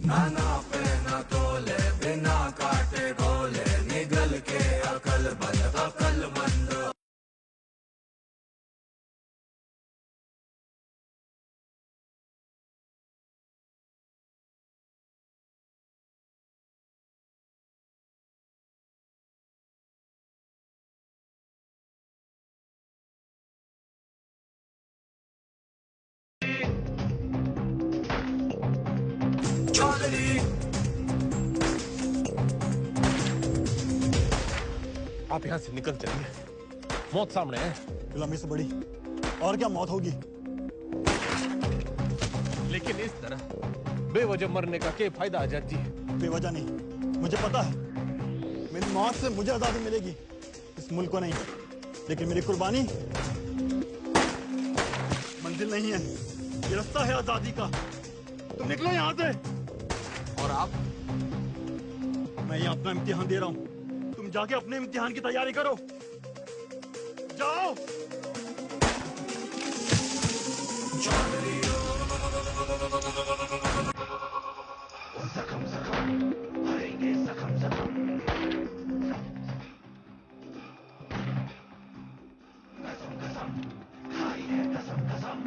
नाना पे न तोले, बिना काटे गोले, निगल के अकलमंद। आप यहाँ से निकल चलिए, मौत सामने है। गुलामी से बड़ी और क्या मौत होगी? लेकिन इस तरह बेवजह मरने का क्या फायदा आजाद जी? बेवजह नहीं, मुझे पता है मेरी मौत से मुझे आजादी मिलेगी, इस मुल्क को नहीं। लेकिन मेरी कुर्बानी मंजिल नहीं है, ये रास्ता है आजादी का। तुम निकलो यहाँ से। और आप? मैं यहाँ अपना इम्तिहान दे रहा हूँ, तुम जाके अपने इम्तिहान की तैयारी करो। जाओ। जख्म जख्म भरेंगे, जख्म जख्म, कसम कसम खाई है, कसम कसम,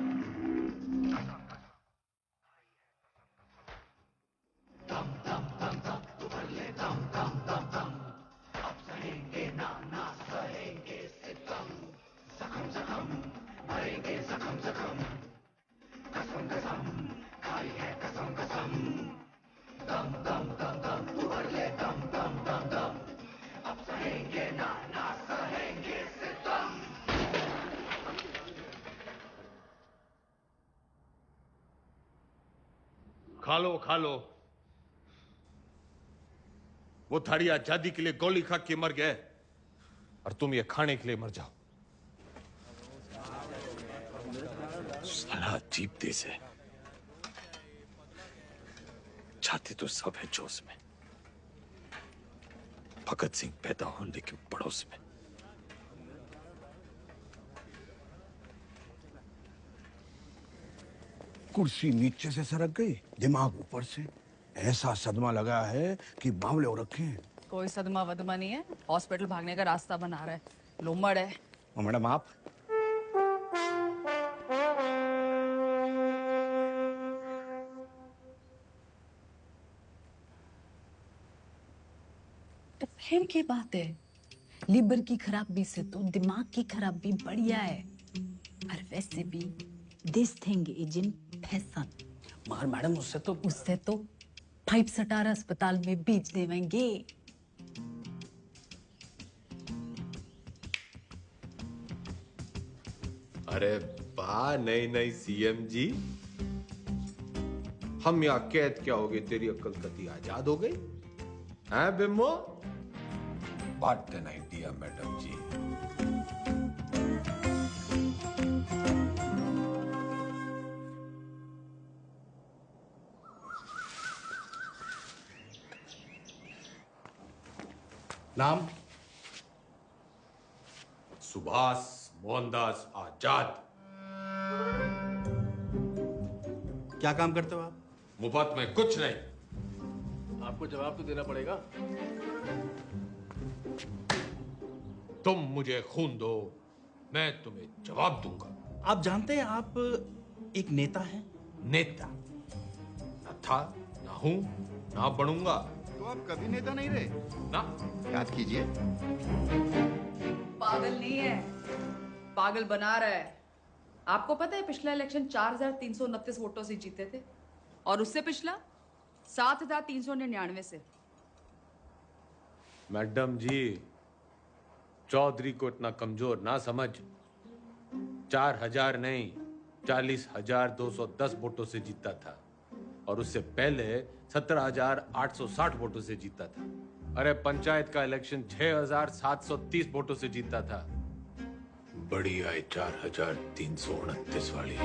दम दम दम दम तू भर ले, दम दम दम दम, अब सहेंगे ना ना सहेंगे सितम, जख्म जख्म भरेंगे, जख्म जख्म, कसम कसम खाई है, कसम कसम, दम दम दम दम तू भर ले, दम दम दम दम, अब सहेंगे ना ना सहेंगे सितम। खा लो खा लो, वो थारी आजादी के लिए गोली खा के मर गए और तुम ये खाने के लिए मर जाओ। साला अजीब देश है, छाती तो सब है जोश में, भगत सिंह पैदा होने के पड़ोस में। कुर्सी नीचे से सरक गई, दिमाग ऊपर से, ऐसा सदमा लगा है कि बावले हो रखे हैं। कोई सदमा वदमा नहीं है, हॉस्पिटल भागने का रास्ता बना रहा है, लोमड़ है। मैडम आप? तो फिर क्या बात है, लीवर की खराबी से तो दिमाग की खराबी बढ़िया है। और वैसे भी this thing is in fashion. मगर मैडम उससे तो 5 स्टार अस्पताल में बेच देवेंगे। अरे वाह, नई नई सीएम जी, हम यहाँ कैद क्या हो गए, तेरी अक्ल कती आजाद हो गई हैं बिम्बो? What an idea madam ji. नाम? सुभाष मोहनदास आजाद। क्या काम करते हो आप? मुफ्त में कुछ नहीं। आपको जवाब तो देना पड़ेगा। तुम मुझे खून दो, मैं तुम्हें जवाब दूंगा। आप जानते हैं आप एक नेता हैं? नेता न था, ना हूं, ना बनूंगा। तो आप कभी नेता नहीं रहे ना? याद कीजिए। पागल नहीं है, पागल बना रहा है। आपको पता है पिछला इलेक्शन 4,329 वोटों से जीते थे और उससे पिछला 7,399 से। मैडम जी, चौधरी को इतना कमजोर ना समझ। 4,000 नहीं, 40,210 वोटों से जीता था और उससे पहले 17,860 वोटों से जीता था। अरे पंचायत का इलेक्शन 6,730 वोटों से जीता था। बड़ी आई 4,329 वाली।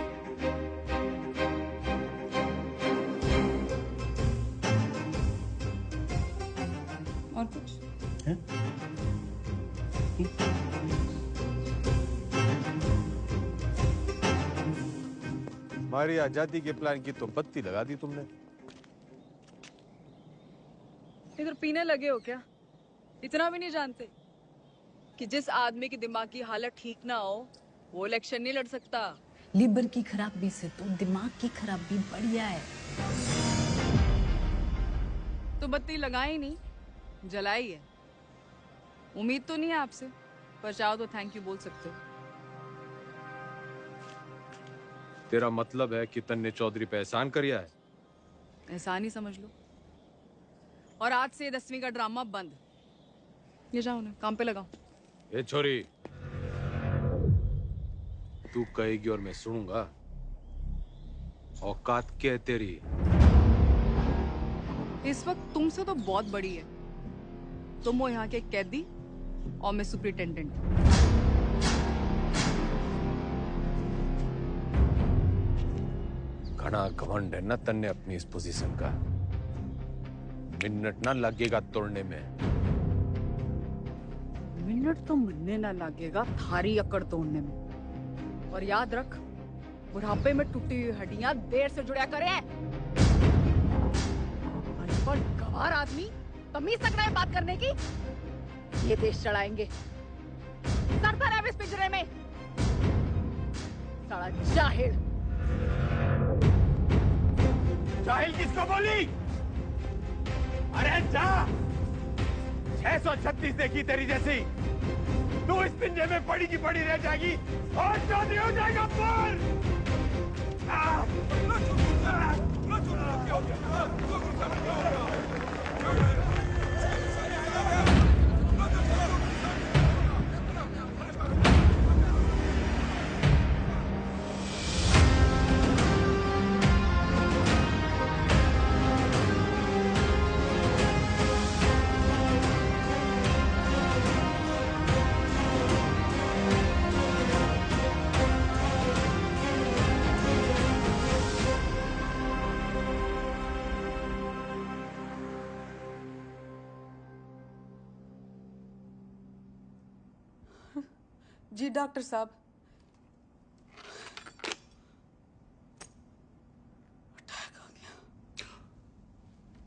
और कुछ? हमारी आजादी के प्लान की तो बत्ती लगा दी तुमने। इधर पीने लगे हो क्या? इतना भी नहीं जानते कि जिस आदमी की दिमाग की हालत ठीक ना हो वो इलेक्शन नहीं लड़ सकता। लीवर की खराबी से तो दिमाग की खराबी बढ़िया है। तो बत्ती लगाई नहीं, जलाई है। उम्मीद तो नहीं है आपसे, पर चाहो तो थैंक यू बोल सकते हो। तेरा मतलब है कि तन्ने चौधरी पे एहसान करिया है? एहसान ही समझ लो। और आज से 10वीं का ड्रामा बंद। ये जाओ ना, काम पे लगाओ। ए छोरी, तू कहेगी और मैं सुनूंगा। औकात क्या है तेरी? इस वक्त तुमसे तो बहुत बड़ी है। तुम हो यहाँ के कैदी और मैं सुपरिटेंडेंट। घना घमंड है ना तन्ने अपनी इस पोजीशन का। मिनट ना लगेगा तोड़ने में। मिनट तो मुन्ने ना लगेगा थारी अकड़ तोड़ने में। और याद रख, बुढ़ापे में टूटी हुई हड्डियां देर से जुड़ा करे। अनपढ़ गवार आदमी तमीज तक नहीं बात करने की। ये देश चढ़ाएंगे। सड़ता रहे इस पिंजरे में। साला जाहिल। जाहिल किसको बोली? अरे जा! 636 देखी तेरी जैसी। तू इस पिंजरे में पड़ी की पड़ी रह जाएगी और चौधरी हो जाएगा पर। जी डॉक्टर साहब।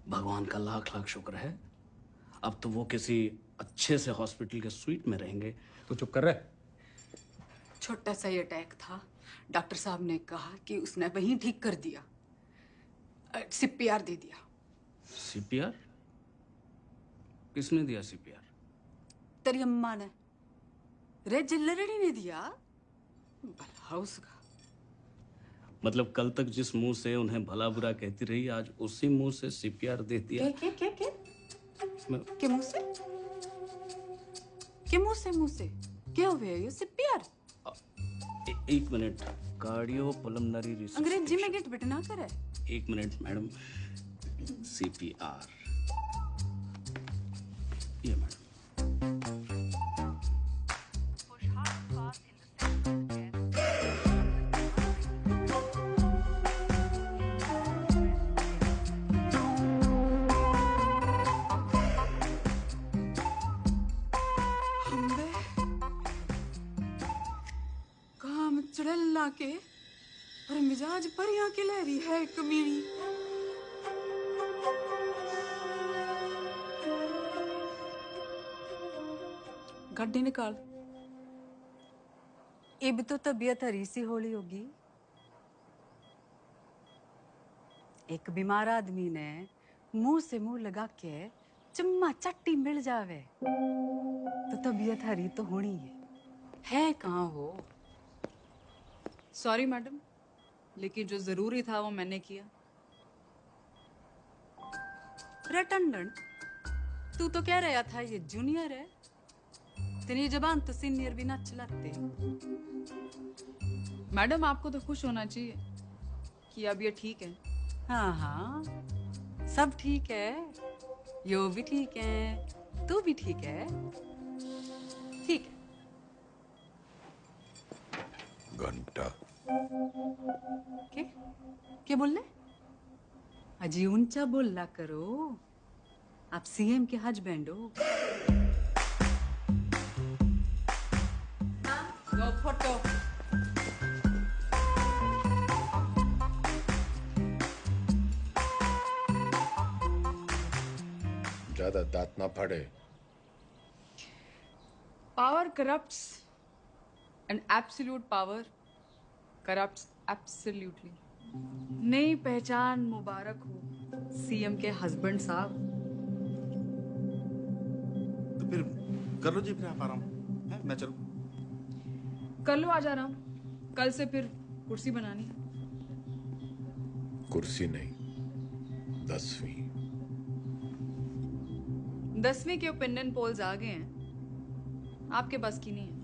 भगवान का लाख लाख शुक्र है, अब तो वो किसी अच्छे से हॉस्पिटल के स्वीट में रहेंगे। तू चुप कर रहे। छोटा सा ही अटैक था। डॉक्टर साहब ने कहा कि उसने वहीं ठीक कर दिया। सीपीआर दे दिया। सीपीआर? किसने दिया सीपीआर? तेरी अम्मा ने। रे जिल्लरड़ी ने दिया। भला उसका। मतलब कल तक जिस मुंह से उन्हें भला बुरा कहती रही, आज उसी मुंह से सीपीआर दे दिया। के मुंह से? के मुंह से? क्या हुआ ये सीपीआर? एक मिनट। Cardio pulmonary research. अंग्रेजी में गेट बिट ना करे। एक मिनट मैडम, CPR। ये मैडम। काम चढ़ेला के पर मिजाज परियां के लहरी है कमीनी। गड्ढे निकाल। इब तो तबीयत हरी सी होली होगी। एक बीमार आदमी ने मुंह से मुंह लगा के चम्मा चट्टी मिल जावे तो तबीयत हरी तो होनी है कहाँ हो? सॉरी मैडम, लेकिन जो जरूरी था वो मैंने किया। रटंडन, तू तो कह रहा था ये जूनियर है, तेरी जबान तो सीनियर भी ना चलाते। मैडम आपको तो खुश होना चाहिए कि अब ये ठीक है। हाँ हाँ, सब ठीक है, यो भी ठीक है, तू भी ठीक है, ठीक है। घंटा क्या बोल रहे? अजी ऊंचा बोलना करो, आप सीएम के हस्बैंड हो। लो फोटो। ज्यादा दांत ना फाड़े। Power corrupts and absolute power corrupts absolutely। नई पहचान मुबारक हो सीएम के हस्बैंड साहब। तो फिर कर लो जी, फिर आप आराम है, मैं चलूं। कर लो आज आराम, कल से फिर कुर्सी बनानी। कुर्सी नहीं, 10वीं। 10वीं के ओपिनियन पोल्स आ गए हैं, आपके बस की नहीं है।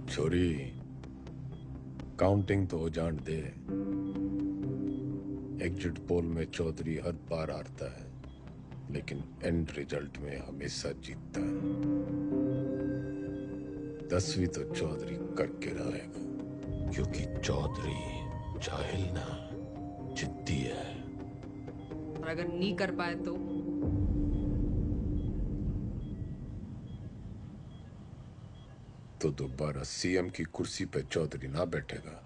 छोरी, काउंटिंग तो हो जान दे। एग्जिट पोल में चौधरी हर बार हारता है, लेकिन एंड रिजल्ट में हमेशा जीतता है। 10वीं तो चौधरी करके रहेगा, क्योंकि चौधरी जाहिल ना जिद्दी है। और अगर नहीं कर पाए तो दोबारा सीएम की कुर्सी पे चौधरी ना बैठेगा।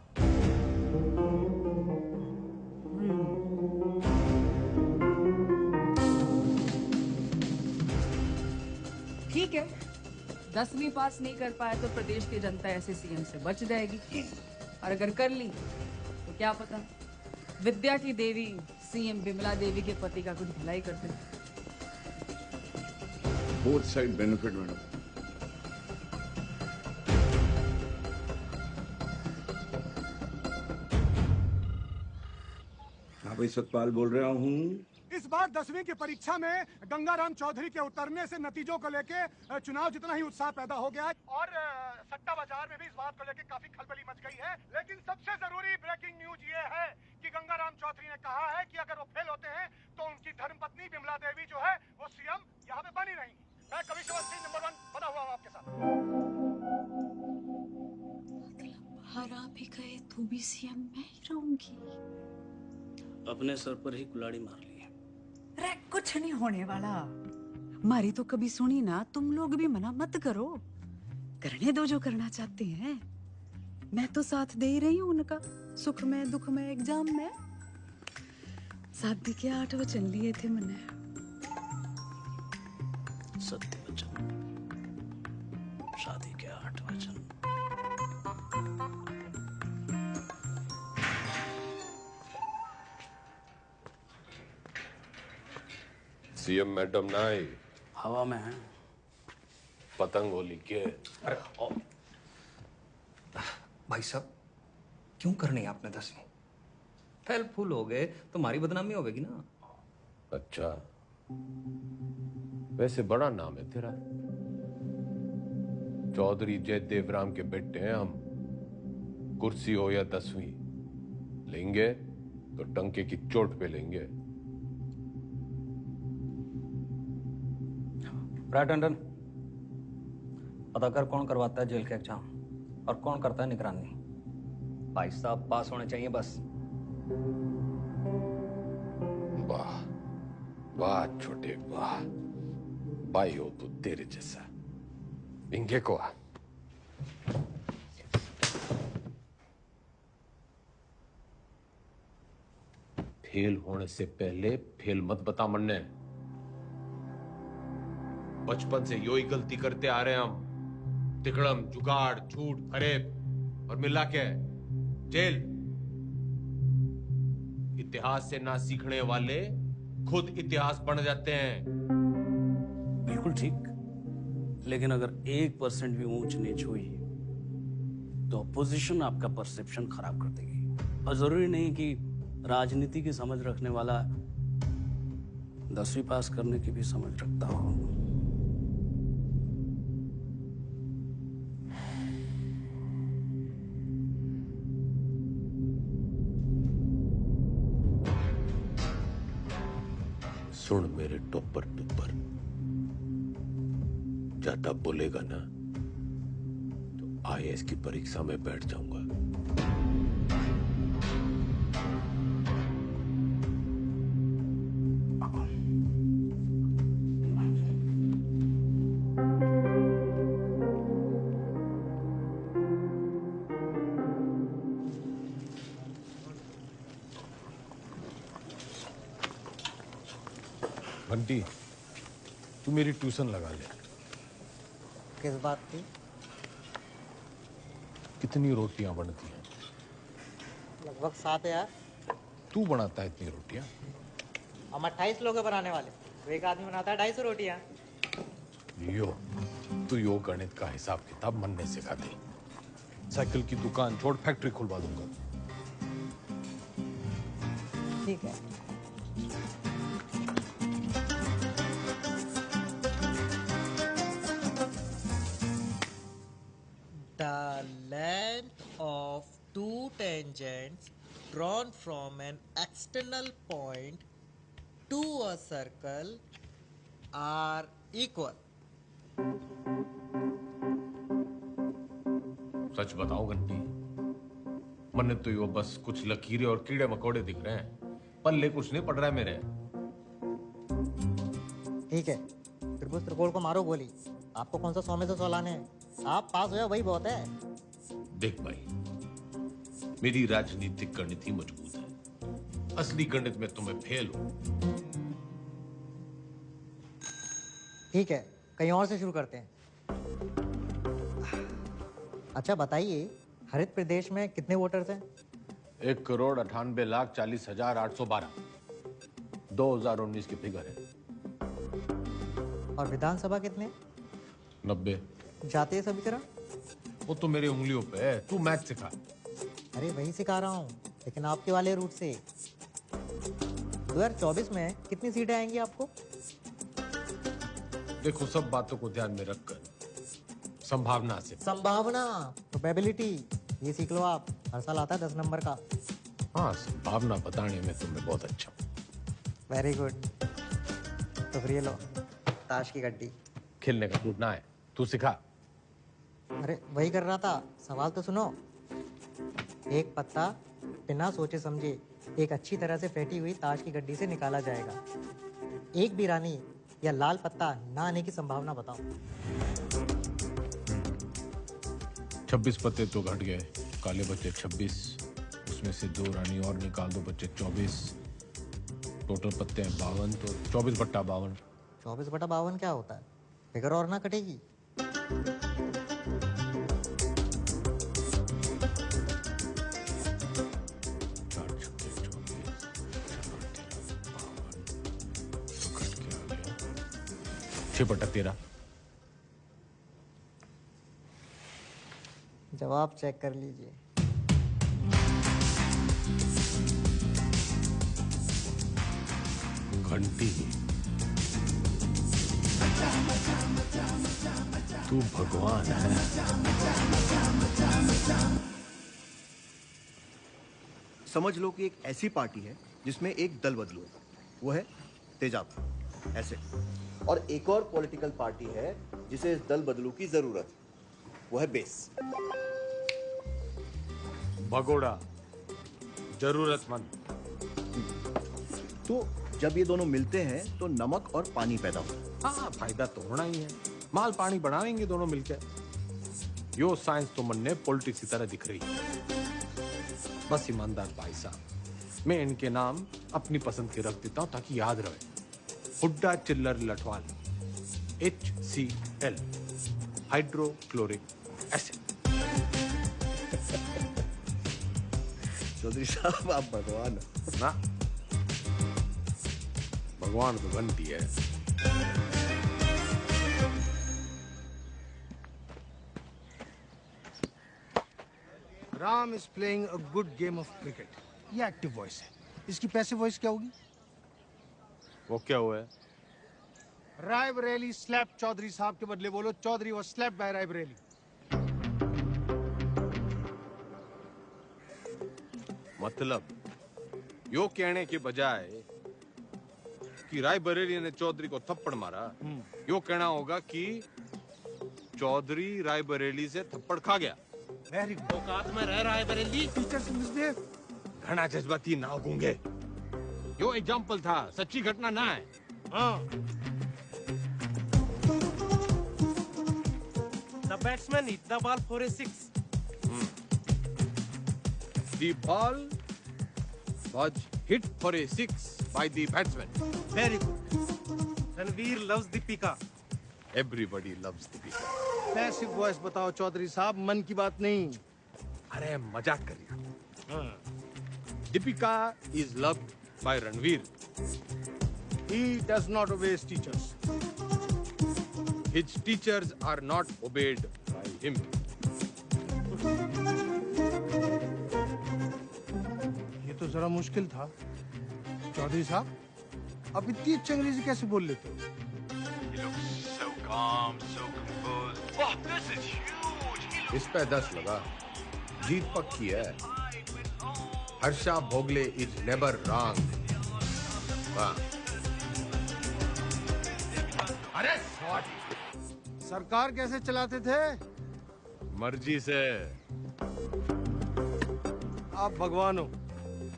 ठीक है, 10वीं पास नहीं कर पाए तो प्रदेश की जनता ऐसे सीएम से बच जाएगी, और अगर कर ली तो क्या पता विद्या की देवी सीएम बिमला देवी के पति का कुछ भलाई कर दे। Both side benefit madam. हाँ भाई, सतपाल बोल रहा हूँ। इस बार 10वीं की परीक्षा में गंगाराम चौधरी के उतरने से नतीजों को लेके चुनाव जितना ही उत्साह पैदा हो गया है, और सट्टा बाजार में भी इस बात को लेके काफी खलबली मच गई है। लेकिन सबसे जरूरी ब्रेकिंग न्यूज ये है कि गंगाराम चौधरी ने कहा है कि अगर वो फेल होते हैं तो उनकी धर्मपत्नी बिमला देवी जो है वो सीएम यहाँ पे बनी रहेंगी। मैं कमिश्नर सिंह नंबर 1 बना हुआ हूँ आपके साथ। हरा भी गए तो भी सीएम मैं ही रहूंगी। अपने सर पर ही कुल्हाड़ी मार ली। अरे कुछ नहीं होने वाला, मारी तो कभी सुनी ना। तुम लोग भी मना मत करो, करने दो जो करना चाहते हैं। मैं तो साथ दे ही रही हूँ उनका, सुख में दुख में एग्जाम में। शादी के 8 वचन लिए थे मैंने। सत्य वचन, शादी के 8 वचन। सीएम मैडम ना आई, हवा में है। पतंग होली के। भाई साहब, क्यों करनी है आपने 10वीं? फेल फूल हो गए तो हमारी बदनामी होगी ना। अच्छा, वैसे बड़ा नाम है तेरा। चौधरी जयदेव राम के बेटे हैं हम। कुर्सी हो या 10वीं, लेंगे तो टंके की चोट पे लेंगे। टंडन, पता कर कौन करवाता है जेल के एग्जाम और कौन करता है निगरानी। भाई साहब पास होने चाहिए बस। वाह वाह छोटे वाह, भाई हो तू तेरे जैसा। इंगे को आ। फेल होने से पहले फेल मत बता मन्ने। बचपन से यो ही गलती करते आ रहे हैं हम। तिकड़म, जुगाड़, झूठ, फरेब और मिला के जेल। इतिहास से ना सीखने वाले खुद इतिहास बन जाते हैं। बिल्कुल ठीक, लेकिन अगर 1% भी ऊंच नीच हुई तो अपोजिशन आपका परसेप्शन खराब कर देगी। और जरूरी नहीं कि राजनीति की समझ रखने वाला 10वीं पास करने की भी समझ रखता हो। सुन मेरे टोपर टुपर, ज्यादा बोलेगा ना तो IAS की परीक्षा में बैठ जाऊंगा। बंटी, तू मेरी ट्यूशन लगा ले। किस बात की? कितनी रोटियां बनती हैं? लगभग 7 यार। तू बनाता है इतनी रोटियां? हम 28 लोग हैं बनाने वाले, तो एक आदमी बनाता है 250 रोटियां। तू यो गणित का हिसाब किताब मन ने सिखा दे। साइकिल की दुकान छोड़ फैक्ट्री खुलवा दूंगा। ठीक है। The length of two tangents drawn from an external point to a circle are equal. सच बताओ घंटी, मन तो यो बस कुछ लकीरें और कीड़े मकोड़े दिख रहे हैं, पल्ले कुछ नहीं पड़ रहा है मेरे। ठीक है, त्रिभुज त्रिकोण को मारो गोली। आपको कौन सा 100 में से 100 लाने हैं? आप पास हो या वही बहुत है। देख भाई, मेरी राजनीतिक गणित ही मजबूत है, असली गणित में तुम्हें फेल हो। ठीक है, कहीं और से शुरू करते हैं। अच्छा बताइए, हरित प्रदेश में कितने वोटर्स हैं? 1,98,40,812 2019 की फिगर है। और विधानसभा कितने? 90। जातीय समीकरण? वो तो मेरी उंगलियों पे है, तू मैथ सिखा। अरे वही सिखा रहा हूँ, लेकिन आपके वाले रूट से। 2024 में कितनी सीटें आएंगी आपको? देखो, सब बातों को ध्यान में रखकर संभावना से। संभावना, प्रोबेबिलिटी, ये सीख लो आप। हर साल आता है 10 नंबर का। हाँ, संभावना बताने में तुम्हें बहुत अच्छा। Very good. तो फिर ये लो, ताश की गड्डी। खेलने का टूटना है, तू सिखा। अरे वही कर रहा था, सवाल तो सुनो। एक पत्ता बिना सोचे समझे एक अच्छी तरह से फेंटी हुई ताश की गड्डी से निकाला जाएगा। एक भी रानी या लाल पत्ता ना आने की संभावना बताओ। 26 पत्ते तो घट गए, काले बचे 26, उसमें से 2 रानी और निकाल दो, बचे 24। टोटल पत्ते हैं 52, तो 24/52। 24/52 क्या होता है? फिगर और ना कटेगी। बटा 13। जवाब चेक कर लीजिए। घंटी, तू भगवान है। समझ लो कि एक ऐसी पार्टी है जिसमें एक दल बदलू है, वो है तेजाब, ऐसे। और एक और पॉलिटिकल पार्टी है जिसे इस दल बदलू की जरूरत है, वो है बेस। भगोड़ा, जरूरतमंद। तो जब ये दोनों मिलते हैं तो नमक और पानी पैदा होता है। हाँ, फायदा तो होना ही है। माल पानी बढ़ाएंगे दोनों मिलकर। यो साइंस तो मन ने पॉलिटिक्स की तरह दिख रही है। बस ईमानदार भाई साहब, मैं इनके नाम अपनी पसंद के रख देता हूं ताकि याद रहे। Hooda Chhillar Lathwal, HCl, hydrochloric acid. Chaudhary साहब आप भगवान हो। ना, भगवान तो बनती है। Ram is playing a good game of cricket. ये एक्टिव वॉइस है, इसकी पैसिव वॉइस क्या होगी? वो क्या हुआ है? रायबरेली स्लैप चौधरी साहब के बदले बोलो Chaudhary was slapped by Raebareli. मतलब यो कहने के बजाय कि रायबरेली ने चौधरी को थप्पड़ मारा, यो कहना होगा कि चौधरी रायबरेली से थप्पड़ खा गया। Very good. औकात में रह रायबरेली। टीचर से मिसबिहेव। घना जज्बाती ना गूंगे। यो एग्जाम्पल था, सच्ची घटना ना है। हाँ। The batsman hit the ball for a 6. The ball was hit for a 6 by the batsman. Very good. Ranveer loves Deepika. Everybody loves Deepika. Passive voice बताओ चौधरी साहब, मन की बात नहीं। अरे मजाक कर रहा। Deepika is loved by Ranveer. He does not obey his teachers. His teachers are not obeyed by him. ये तो जरा मुश्किल था चौधरी साहब, आप इतनी अच्छी अंग्रेजी कैसे बोल लेते हो? He looks so calm, so composed. Wow, this is huge. इस पे 10 लगा। जीत पक्की है। Harsha Bhogle is never wrong. वाह। अरे सॉरी। सरकार कैसे चलाते थे? मर्जी से। आप भगवान हो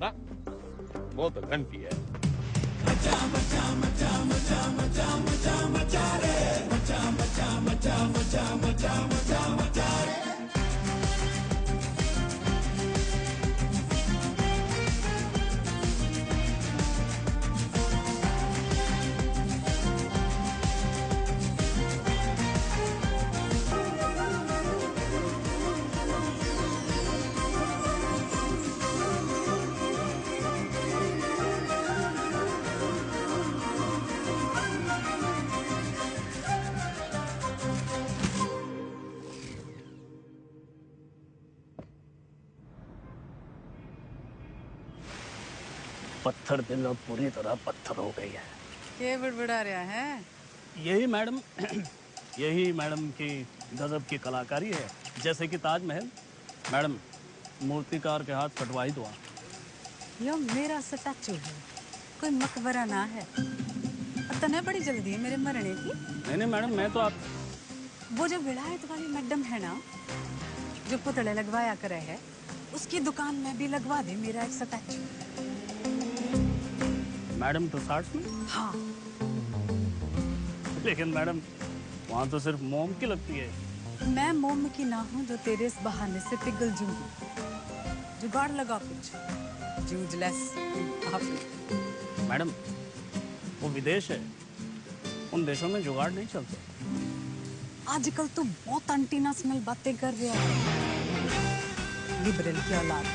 ना? वो तो घंटी है। पत्थर दिल अब पूरी तरह पत्थर हो गई है। ये बड़बड़ा रहा है? यही मैडम यही मैडम की गजब की कलाकारी है। जैसे कि ताजमहल, मैडम मूर्तिकार के हाथ कटवा ही दो। यो मेरा स्टैचू है, कोई मकबरा ना है। तने बड़ी जल्दी है मेरे मरने की। नहीं मैडम, मैं तो आप वो जो विलायत वाली मैडम है ना, जो पुतले लगवाया करे है, उसकी दुकान में भी लगवा दे मेरा एक स्टैचू। मैडम तो 60 में? हाँ। लेकिन मैडम वहाँ तो सिर्फ मोम की लगती है। मैं मोम की ना हूँ जो तेरे इस बहाने से पिघल जूंगी। जुगाड़ लगा कुछ, जूझलेस। मैडम वो विदेश है, उन देशों में जुगाड़ नहीं चलते। आजकल तो बहुत एंटीनेशनल बातें कर रहे हैं, लिबरल की औलाद।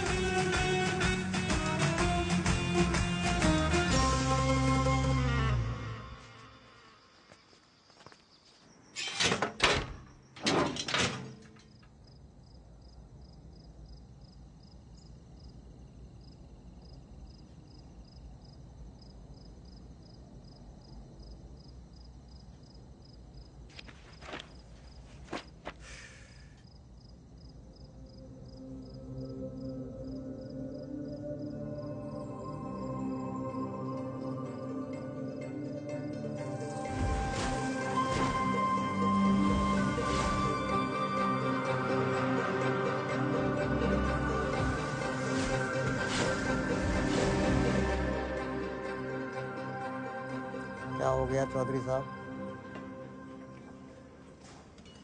क्या हो गया चौधरी साहब?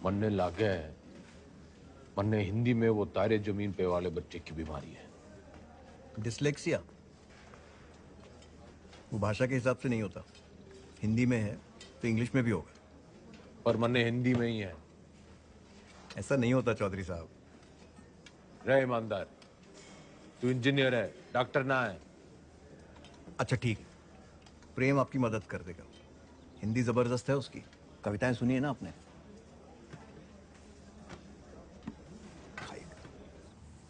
मरने लागे है। मरने हिंदी में वो तारे जमीन पे वाले बच्चे की बीमारी है। डिसलेक्सिया वो भाषा के हिसाब से नहीं होता। हिंदी में है तो इंग्लिश में भी होगा। पर मरने हिंदी में ही है। ऐसा नहीं होता चौधरी साहब। रहे ईमानदार, तू इंजीनियर है, डॉक्टर ना है। अच्छा ठीक है, प्रेम आपकी मदद कर देगा। हिंदी जबरदस्त है उसकी। कविताएं सुनी है ना आपने?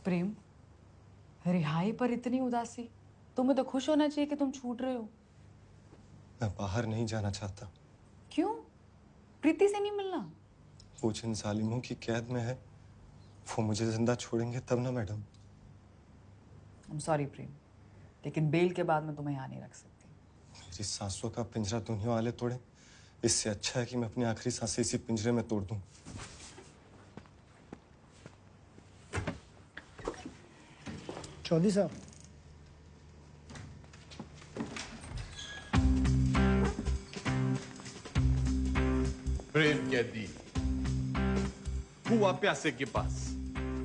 प्रेम, रिहाई पर इतनी उदासी? तुम्हें तो खुश होना चाहिए कि तुम छूट रहे हो। मैं बाहर नहीं जाना चाहता। क्यों? प्रीति से नहीं मिलना? वो जिन जालिमों की कैद में है वो मुझे जिंदा छोड़ेंगे तब ना मैडम। I'm sorry प्रेम, लेकिन बेल के बाद मैं तुम्हें यहाँ नहीं रख सकती। मेरी सांसों का पिंजरा दुनिया वाले तोड़े, इससे अच्छा है कि मैं अपनी आखिरी सांसें इसी पिंजरे में तोड़ दूं। चौधरी साहब, प्रेम कैदी हुआ प्यासे के पास।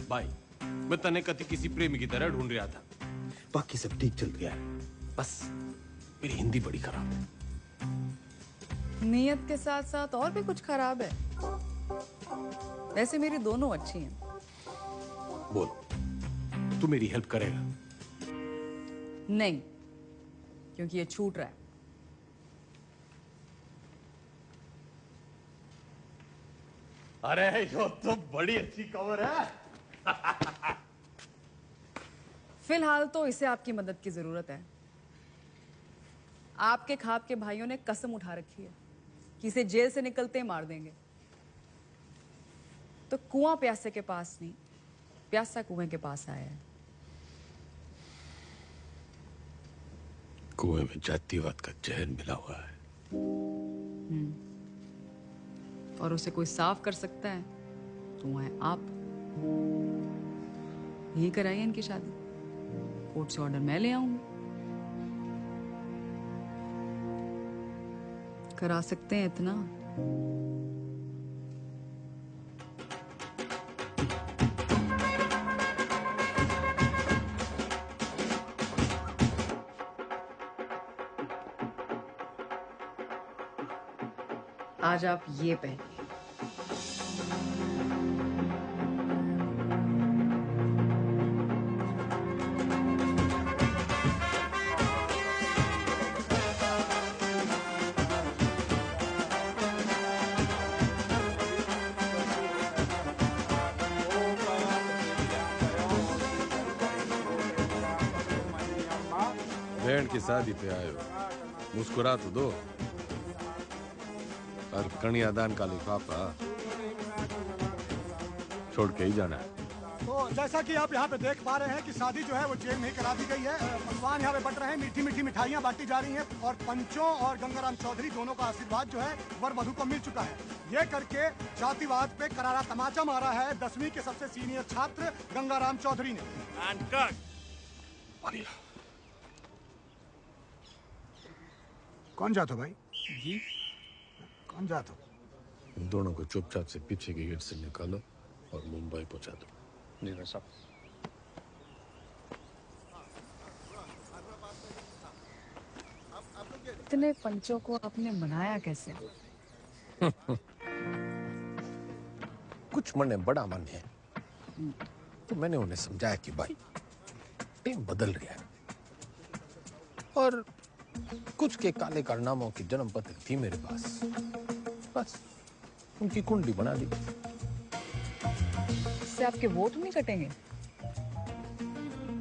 भाई, मैं तने कति किसी प्रेमी की तरह ढूंढ रहा था। बाकी सब ठीक चल रहा है, बस मेरी हिंदी बड़ी खराब है। नियत के साथ साथ और भी कुछ खराब है। वैसे मेरी दोनों अच्छी हैं। बोल, तू मेरी हेल्प करेगा? नहीं, क्योंकि ये छूट रहा है। अरे यो तो बड़ी अच्छी खबर है। फिलहाल तो इसे आपकी मदद की जरूरत है। आपके खाप के भाइयों ने कसम उठा रखी है कि इसे जेल से निकलते ही मार देंगे। तो कुआं प्यासे के पास नहीं, प्यासा कुएं के पास आया है। कुएं में जातिवाद का जहर मिला हुआ है। और उसे कोई साफ कर सकता है तो वो है आप। यही कराइए इनकी शादी। कोर्ट से ऑर्डर मैं ले आऊंगी। करा सकते हैं इतना? आज आप ये पहनिए। बहन की शादी पे आए हो, मुस्कुरा तो दो। और कन्यादान का लिफाफा छोड़ के ही जाना है। तो जैसा कि आप यहाँ पे देख पा रहे हैं कि शादी जो है वो जेल में ही करा दी गई है। पकवान यहाँ पे बट रहे हैं, मीठी मीठी मिठाइयाँ बांटी जा रही हैं और पंचों और गंगाराम चौधरी दोनों का आशीर्वाद जो है वर वधू को मिल चुका है। ये करके जातिवाद पे करारा तमाचा मारा है 10वीं के सबसे सीनियर छात्र गंगाराम चौधरी ने। कौन जात हो भाई? जी कौन जात हो? इन दोनों को चुपचाप से पीछे के गेट से निकालो और मुंबई पहुंचा दो। जी भाई साहब। इतने पंचों को आपने मनाया कैसे? कुछ मन में बड़ा मन है, तो मैंने उन्हें समझाया कि भाई टाइम बदल रहा है। और कुछ के काले कारनामों की जन्म पत्र थी मेरे पास, बस उनकी कुंडली बना दी। इससे आपके वोट नहीं कटेंगे?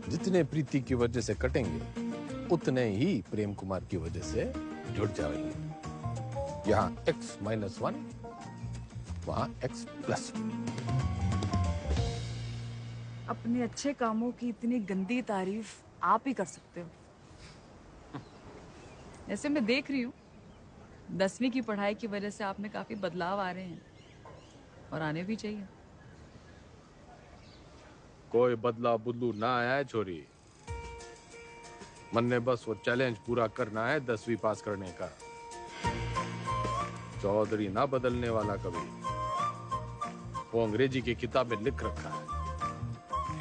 जितने प्रीति की वजह से कटेंगे उतने ही प्रेम कुमार की वजह से जुड़ जाएंगे। यहाँ X-1, वहाँ X+। अपने अच्छे कामों की इतनी गंदी तारीफ आप ही कर सकते हो। ऐसे मैं देख रही हूँ 10वीं की पढ़ाई की वजह से आप में काफी बदलाव आ रहे हैं और आने भी चाहिए। कोई बदलाव बुदलू ना आया है छोरी। मन ने बस वो चैलेंज पूरा करना है 10वीं पास करने का। चौधरी ना बदलने वाला कभी। वो अंग्रेजी की किताब में लिख रखा है,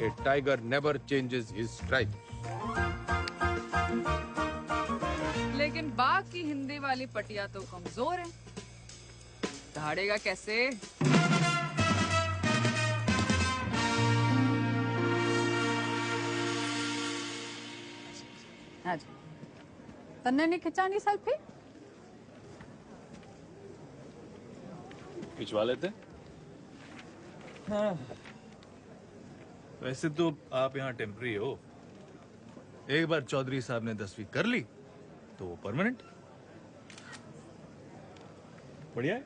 a tiger never changes his stripe. लेकिन बाकी हिंदी वाली पटिया तो कमजोर है, दहाड़ेगा कैसे? हाँ जी, तन्ने नहीं खिंचानी सेल्फी? खिंचवा लेते। हाँ। वैसे तो आप यहाँ टेम्पररी हो, एक बार चौधरी साहब ने 10वीं कर ली तो वो परमानेंट। बढ़िया है।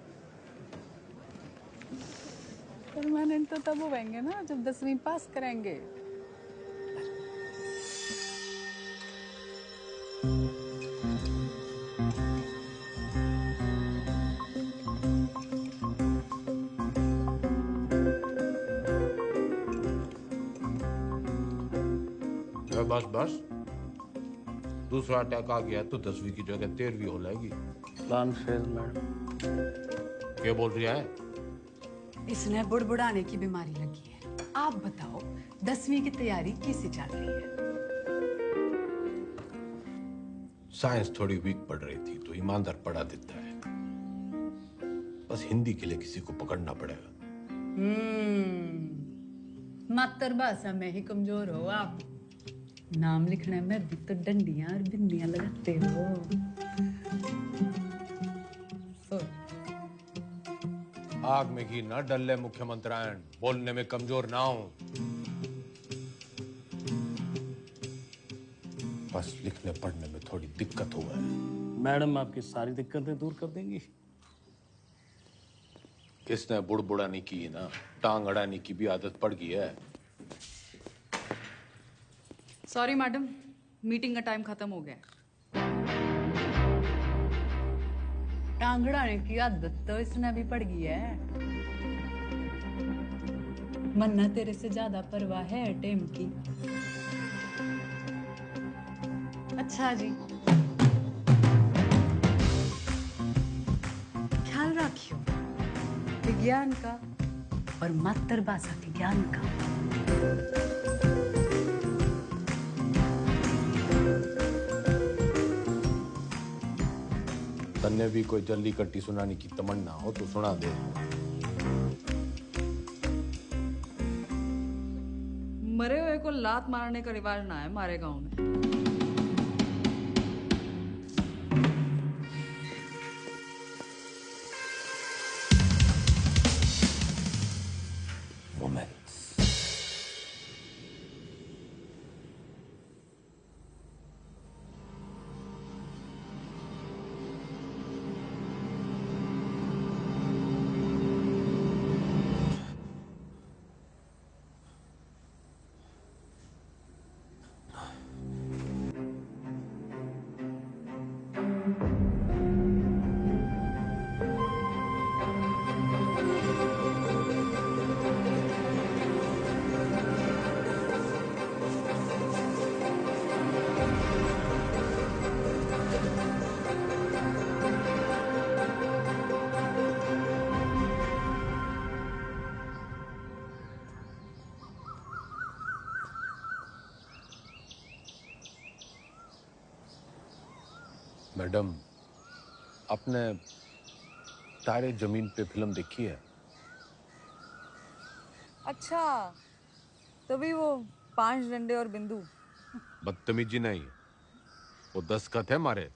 परमानेंट तो तब होंगे ना जब 10वीं पास करेंगे। बस बस, दूसरा अटैक आ गया तो 10वीं की जगह 13वीं हो जाएगी। Plan fail madam. क्या बोल रहा है? इसने बुड़बुड़ाने की बीमारी लगी है। आप बताओ 10वीं की तैयारी कैसे चल रही है? साइंस थोड़ी वीक पड़ रही थी तो ईमानदार पढ़ा देता है। बस हिंदी के लिए किसी को पकड़ना पड़ेगा। मातृभाषा में ही कमजोर हो आप। नाम लिखने में भी तो डंडियां और बिंदियां लगाते हो। आग में घी ना डल्ले मुख्यमंत्रियान, बोलने में कमजोर ना हो। बस लिखने पढ़ने में थोड़ी दिक्कत हुआ है। मैडम आपकी सारी दिक्कतें दूर कर देंगी। किसने बुड़बुड़ाने की ना, टांग अड़ाने की भी आदत पड़ गई है। सॉरी मैडम, मीटिंग का टाइम खत्म हो गया। टांगड़ाने की आदत तो इसने भी पड़ गई है। मन्ना तेरे से ज्यादा परवाह है टेम की। अच्छा जी, ख्याल रखियो विज्ञान का और मातृभाषा के ज्ञान का। तन्ने भी कोई जल्दी कट्टी सुनाने की तमन्ना हो तो सुना दे। मरे हुए को लात मारने का रिवाज ना है हमारे गांव में। मैडम, आपने तारे जमीन पे फिल्म देखी है? अच्छा, तभी वो 5 डंडे और बिंदु। बदतमीजी नहीं, वो दस्तखत है मारे।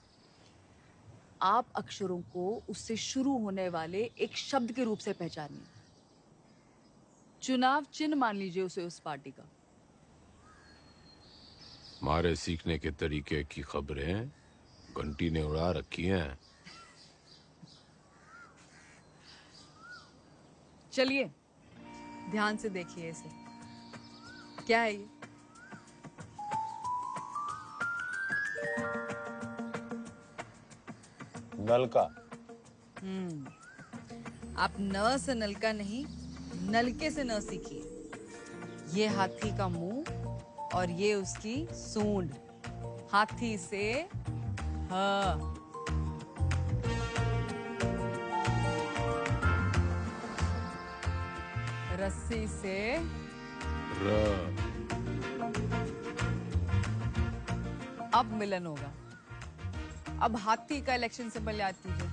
आप अक्षरों को उससे शुरू होने वाले एक शब्द के रूप से पहचानिए। चुनाव चिन्ह मान लीजिए उसे उस पार्टी का। मारे सीखने के तरीके की खबरें घंटी ने उड़ा रखी हैं। चलिए ध्यान से देखिए इसे। क्या है ये? नलका। आप न से नलका नहीं, नलके से न सीखिए। ये हाथी का मुंह और ये उसकी सूंड। हाथी से हाँ। रस्सी से अब मिलन होगा। अब हाथी का इलेक्शन सिंबल याद कीजिए।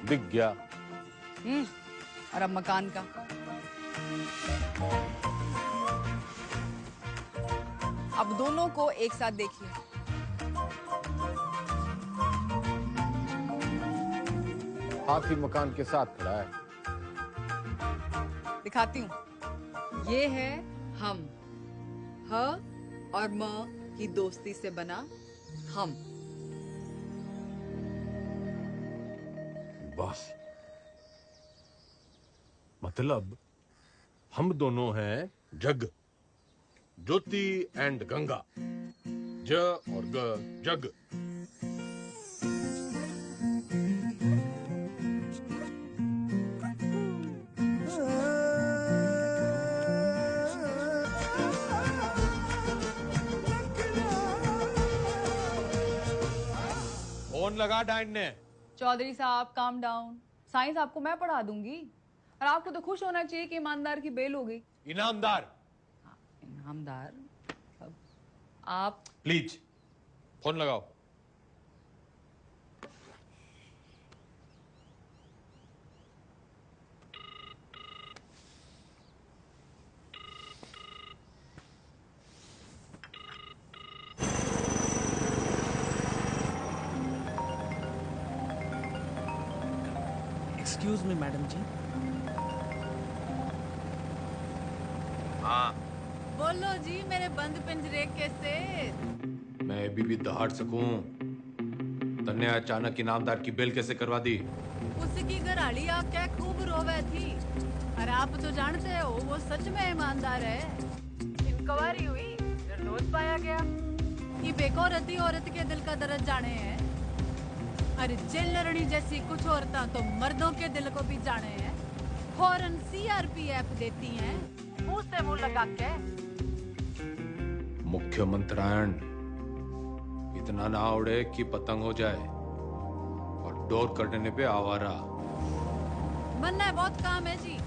दिख गया। और अब मकान का। अब दोनों को एक साथ देखिए। हाथी मकान के साथ खड़ा है। दिखाती हूँ। ये है हम, ह और म की दोस्ती से बना हम। वाह, मतलब हम दोनों हैं जग, ज्योति एंड गंगा, ज और ग जग। फोन लगा डाइन ने। चौधरी साहब काम डाउन। साइंस आपको मैं पढ़ा दूंगी और आपको तो खुश होना चाहिए कि ईमानदार की बेल हो गई। इनामदार। इनामदार आप प्लीज फोन लगाओ। एक्सक्यूज मी मैडम जी। हाँ, बोलो जी मेरे बंद पिंजरे के सेठ। मैं अभी भी दहाड़ सकूं। तन्ने अचानक इनामदार की बेल कैसे करवा दी? उसकी घराड़ी आके खूब रोवे थी और आप तो जानते हो वो सच में ईमानदार है। इंक्वायरी हुई, निर्दोष पाया गया। ये बेकौरती औरत के दिल का दर्द जाने हैं। अरे जेल लड़नी जैसी कुछ औरतां तो मर्दों के दिल को भी जाने हैं। फौरन सीआरपीएफ देती हैं मुंह से मुंह लगा के। मुख्यमंत्रायण इतना ना उड़े कि पतंग हो जाए और डोर कटने पे आवारा। बनना बहुत काम है जी।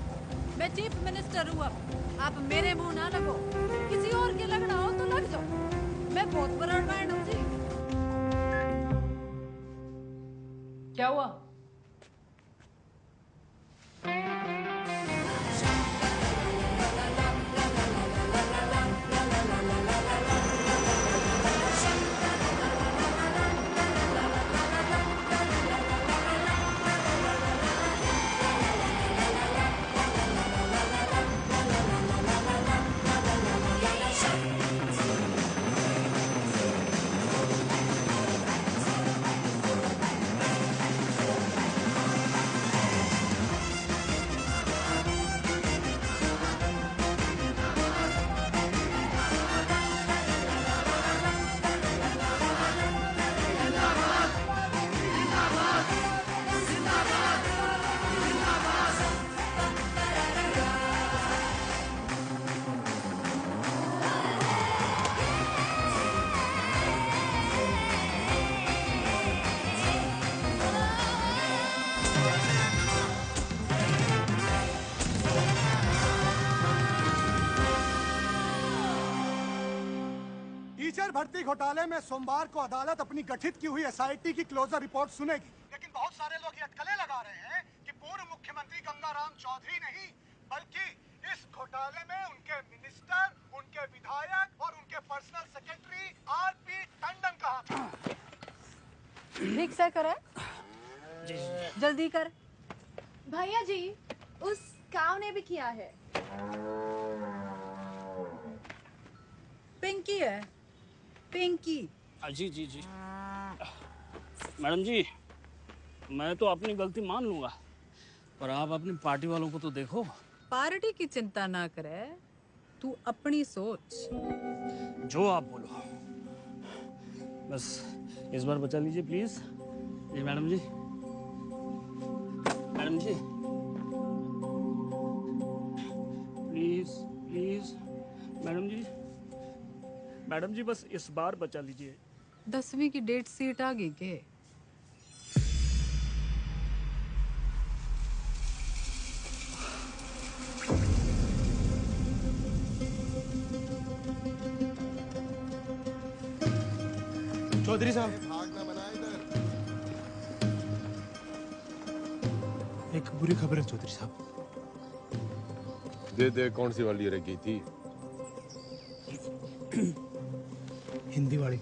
मैं चीफ मिनिस्टर हूँ अब। आप मेरे मुंह ना लगो। किसी और के लगना हो तो लग जाओ। मैं बहुत बराबर हूँ जी। क्या हुआ? टीचर भर्ती घोटाले में सोमवार को अदालत अपनी गठित की हुई एसआईटी की क्लोजर रिपोर्ट सुनेगी। लेकिन बहुत सारे लोग ये अटकलें लगा रहे हैं कि पूर्व मुख्यमंत्री गंगाराम चौधरी नहीं बल्कि इस घोटाले में उनके मिनिस्टर, उनके विधायक और उनके पर्सनल सेक्रेटरी आरपी टंडन का हाथ है। ठीक से करे, जल्दी कर। भैया जी, उस काव ने भी किया है। पिंकी है, पिंकी। जी जी जी मैडम जी, मैं तो अपनी गलती मान लूंगा, पर आप अपनी पार्टी वालों को तो देखो। पार्टी की चिंता ना करे, तू अपनी सोच। जो आप बोलो, बस इस बार बचा लीजिए प्लीज। जी madam ji, madam ji please please, madam ji, madam ji बस इस बार बचा लीजिए। 10वीं की डेट सीट आ गई के? चौधरी साहब, एक बुरी खबर है चौधरी साहब। दे कौन सी वाली रह गई थी? हिंदी वाली।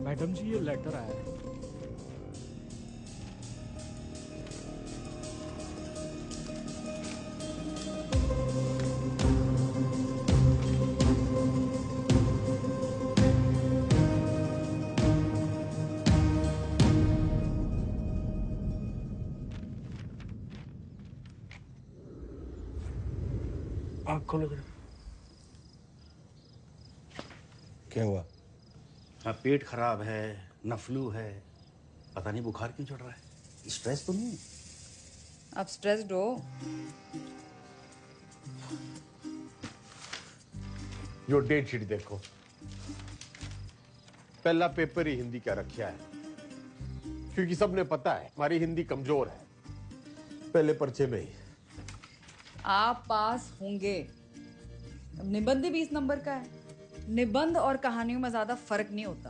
मैडम जी ये लेटर आया है। आँख खोलो जरा। क्या हुआ? ना पेट खराब है, न फ्लू है, पता नहीं बुखार क्यों चढ़ रहा है। स्ट्रेस तो नहीं? आप स्ट्रेस्ड हो? यो डेट शीट देखो, पहला पेपर ही हिंदी का रखा है, क्योंकि सबने पता है हमारी हिंदी कमजोर है। पहले पर्चे में ही आप पास होंगे। अब निबंध 20 नंबर का है। निबंध और कहानियों में ज्यादा फर्क नहीं होता,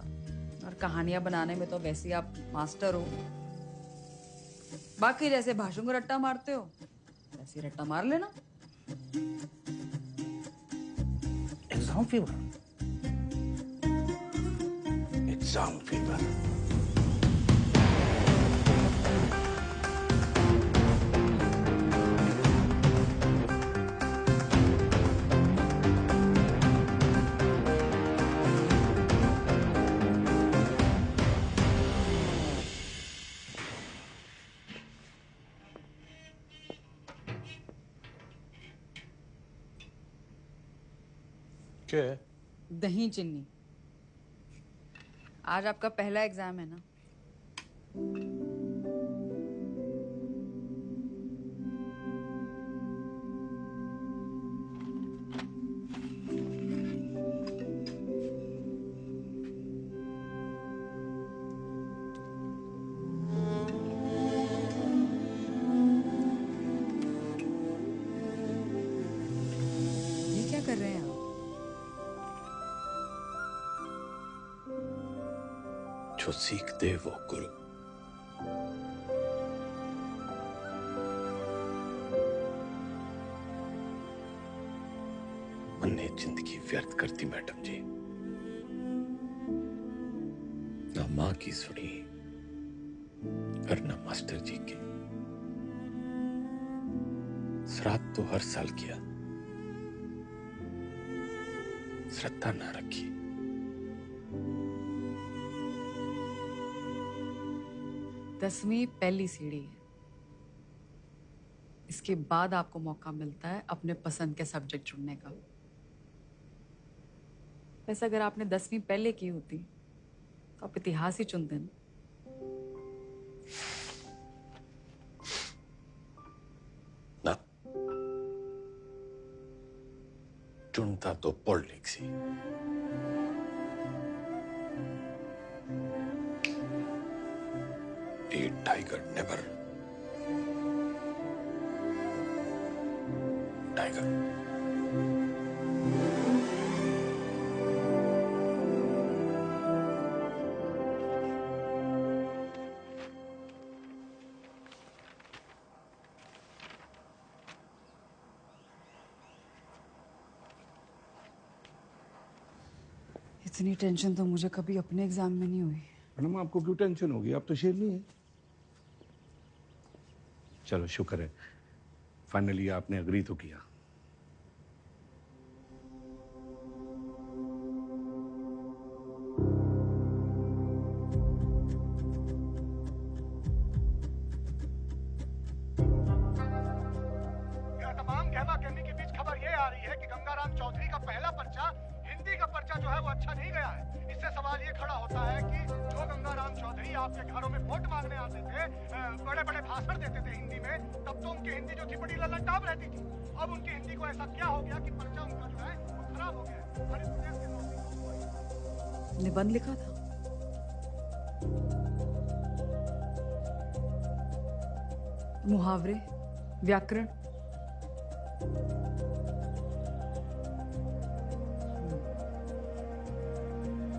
और कहानियां बनाने में तो वैसे ही आप मास्टर हो। बाकी जैसे भाषण को रट्टा मारते हो वैसे रट्टा मार लेना। Exam fever. Exam fever. क्या? दही चिन्नी। आज आपका पहला एग्जाम है ना? ये क्या कर रहे हैं आप? जो सीखते वो गुरु। मैंने जिंदगी व्यर्थ करती मैडम जी, ना माँ की सुनी और ना मास्टर जी की। श्राद्ध तो हर साल किया, श्रद्धा ना रखी। दसवीं पहली सीढ़ी है। इसके बाद आपको मौका मिलता है अपने पसंद के सब्जेक्ट चुनने का। वैसे अगर आपने 10वीं पहले की होती तो आप इतिहास ही चुनते ना। ना, चुनता तो politics he. A tiger never. Tiger. इतनी टेंशन तो मुझे कभी अपने एग्जाम में नहीं हुई। मैडम आपको क्यों टेंशन होगी? आप तो शेरनी है। चलो शुक्र है, फाइनली आपने अग्री तो किया। तमाम गहमा गहमी के बीच खबर ये आ रही है कि गंगाराम चौधरी का पहला पर्चा, हिंदी का पर्चा जो है वो अच्छा नहीं गया है। इससे सवाल ये खड़ा होता है कि जो गंगाराम चौधरी आपके घरों में वोट मांगने आते थे, बड़े बड़े भाषण देते थे हिंदी में, तब तो उनकी हिंदी जो थी बड़ी लल्लटाप रहती थी। अब उनकी हिंदी को ऐसा क्या हो गया कि पर्चा उनका जो है वो खराब हो गया है। हर इस प्रदेश के निबंध लिखा था। मुहावरे, व्याकरण,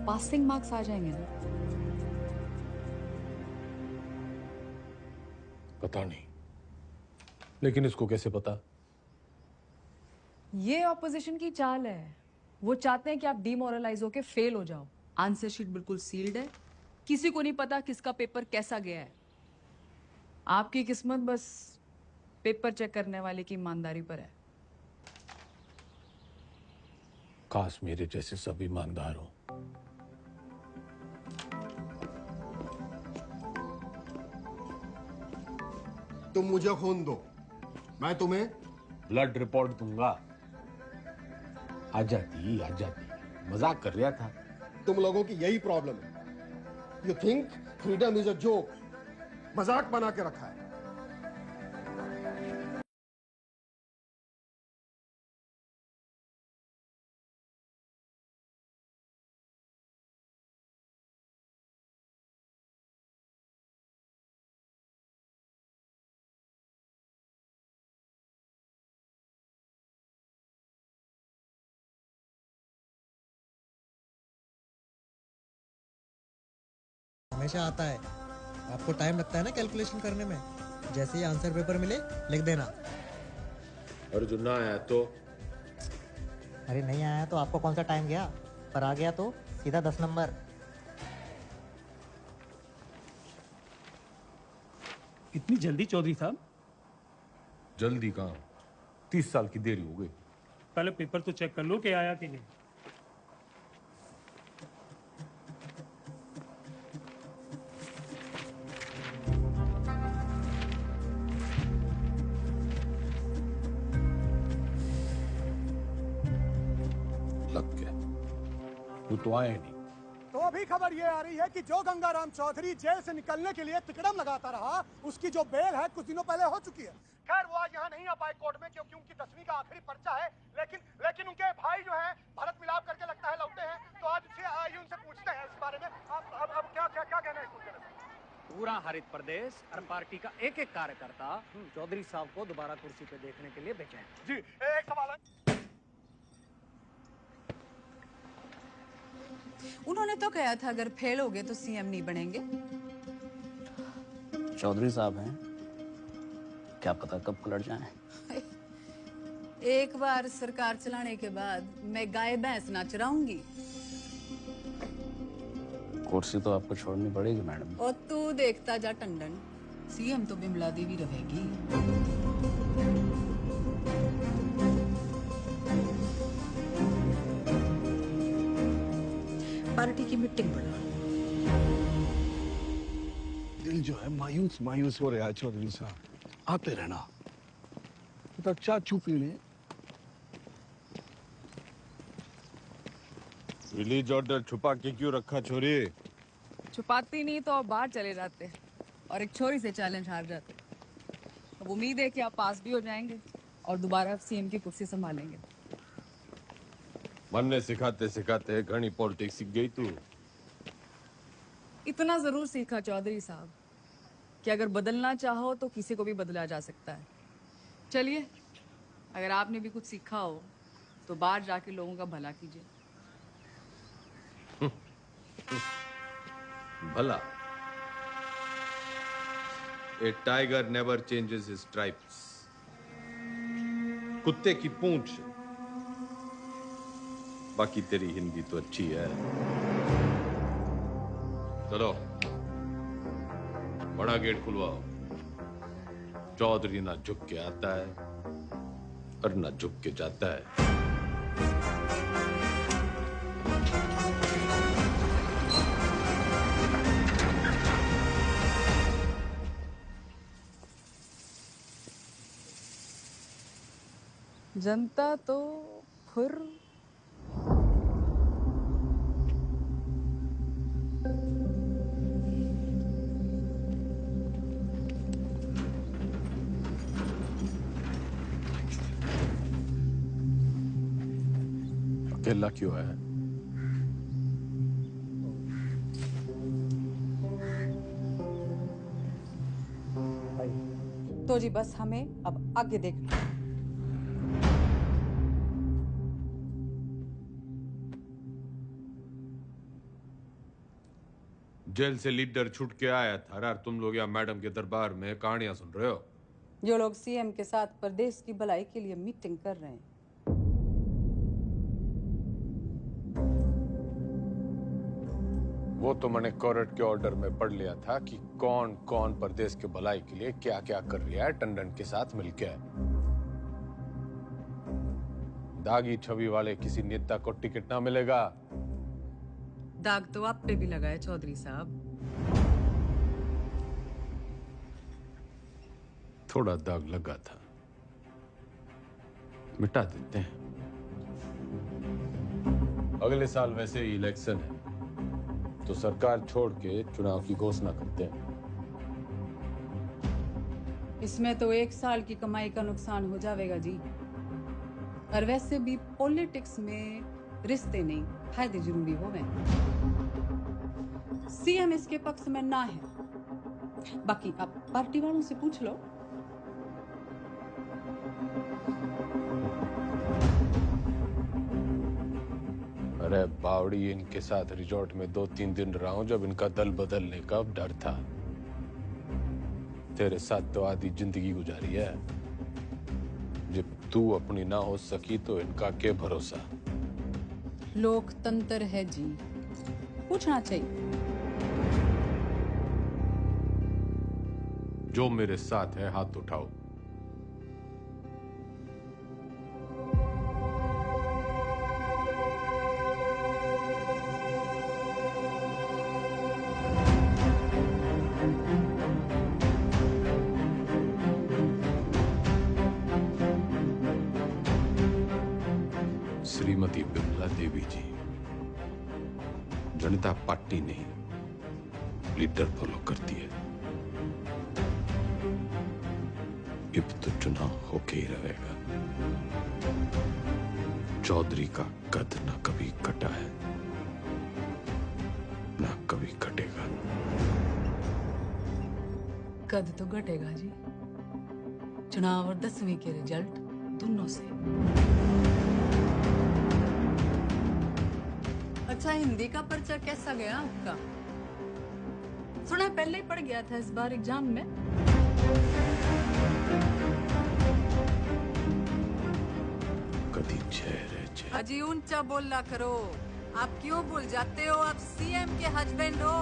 पासिंग मार्क्स आ जाएंगे ना? पता नहीं, लेकिन इसको कैसे पता? ये ऑपोजिशन की चाल है। वो चाहते हैं कि आप डिमोरलाइज होके फेल हो जाओ। आंसर शीट बिल्कुल सील्ड है, किसी को नहीं पता किसका पेपर कैसा गया है। आपकी किस्मत बस पेपर चेक करने वाले की ईमानदारी पर है। काश मेरे जैसे सब ईमानदार हो। तुम मुझे खून दो, मैं तुम्हें ब्लड रिपोर्ट दूंगा। आ जाती, मजाक कर रहा था। तुम लोगों की यही प्रॉब्लम है। You think freedom is a joke, मजाक बना के रखा है। हमेशा आता है। आपको टाइम लगता है ना कैलकुलेशन करने में। जैसे ही आंसर पेपर मिले लिख देना। और जो ना आया तो? अरे नहीं आया तो आपको कौन सा टाइम गया, पर आ गया तो सीधा 10 नंबर। इतनी जल्दी चौधरी साहब? जल्दी कहाँ, 30 साल की देरी हो गई। पहले पेपर तो चेक कर लो कि आया कि नहीं। लग गया, वो तो आए नहीं। तो अभी खबर ये आ रही है कि जो गंगाराम चौधरी जेल से निकलने के लिए तिकड़म लगाता रहा, उसकी जो बेल है कुछ दिनों पहले हो चुकी है। खैर वो आज यहाँ नहीं आ पाए कोर्ट में, क्योंकि उनकी 10वीं का आखिरी पर्चा है। लेकिन उनके भाई जो हैं भारत मिलाप करके लगता है लौटे हैं। तो आज आइए उनसे पूछते हैं इस बारे में। अब क्या कहना है इसको? पूरा हरित प्रदेश और पार्टी का एक एक कार्यकर्ता चौधरी साहब को दोबारा कुर्सी पे देखने के लिए बेचैन। जी एक सवाल है। उन्होंने तो कहा था अगर फेल हो गए तो सीएम नहीं बनेंगे। चौधरी साहब हैं, क्या पता कब पलट जाएं। एक बार सरकार चलाने के बाद मैं गाय भैंस ना चराऊंगी। कुर्सी तो आपको छोड़नी पड़ेगी मैडम। और तू देखता जा टंडन, सीएम तो बिमला देवी रहेगी। पार्टी की मीटिंग बुला। दिल जो है मायूस मायूस हो रहा है चौधरी साहब। आते रहना तो चाचू पीने। रिलीज ऑर्डर छुपा के क्यों रखा छोरी? छुपाती नहीं तो आप बाहर चले जाते और एक छोरी से चैलेंज हार जाते। अब उम्मीद है कि आप पास भी हो जाएंगे और दोबारा सीएम की कुर्सी संभालेंगे। मन ने सिखाते सिखाते घनी पॉलिटिक्स सीख गई तू। इतना जरूर सीखा चौधरी साहब कि अगर बदलना चाहो तो किसी को भी बदला जा सकता है। चलिए, अगर आपने भी कुछ सीखा हो तो बाहर जाके लोगों का भला कीजिए। भला? A tiger never changes his stripes. कुत्ते की पूंछ। बाकी तेरी हिंदी तो अच्छी है। चलो बड़ा गेट खुलवाओ। चौधरी ना झुक के आता है और ना झुक के जाता है। जनता तो फिर अकेला क्यों है? तो जी बस हमें अब आगे देखना है। जेल से लीडर छूट के आया था और तुम लोग यहाँ मैडम के दरबार में कहानियां सुन रहे हो। जो लोग सीएम के साथ प्रदेश की भलाई के लिए मीटिंग कर रहे हैं। वो तो मैंने कोर्ट के ऑर्डर में पढ़ लिया था कि कौन कौन प्रदेश के भलाई के लिए क्या क्या कर रहा है टंडन के साथ मिलकर। दागी छवि वाले किसी नेता को टिकट ना मिलेगा। दाग तो आप पे भी लगा है चौधरी साहब। थोड़ा दाग लगा था, मिटा देते हैं। अगले साल वैसे ही इलेक्शन है तो सरकार छोड़ के चुनाव की घोषणा करते हैं। इसमें तो 1 साल की कमाई का नुकसान हो जाएगा जी। और वैसे भी पॉलिटिक्स में रिश्ते नहीं, फायदे जरूरी हो गए। सीएम इसके पक्ष में ना है, बाकी आप पार्टी वालों से पूछ लो। अरे बावड़ी, इनके साथ रिजॉर्ट में 2-3 दिन रहा हूं जब इनका दल बदलने का डर था। तेरे साथ तो आधी जिंदगी गुजारी है। जब तू अपनी ना हो सकी तो इनका क्या भरोसा। लोकतंत्र है जी, पूछना चाहिए। जो मेरे साथ है हाथ उठाओ। श्रीमती बिमला देवी जी, जनता पार्टी नहीं लीडर फॉलो करती है। अब तो चुनाव होके ही रहेगा। चौधरी का कद ना कभी कटा है ना कभी कटेगा। कद तो घटेगा जी, चुनाव और 10वीं के रिजल्ट दोनों से। अच्छा, हिंदी का पर्चा कैसा गया आपका? सुना पहले ही पड़ गया था इस बार एग्जाम में। कदी चेहरे अजी ऊंचा बोला करो। आप क्यों भूल जाते हो आप सीएम के हस्बैंड हो?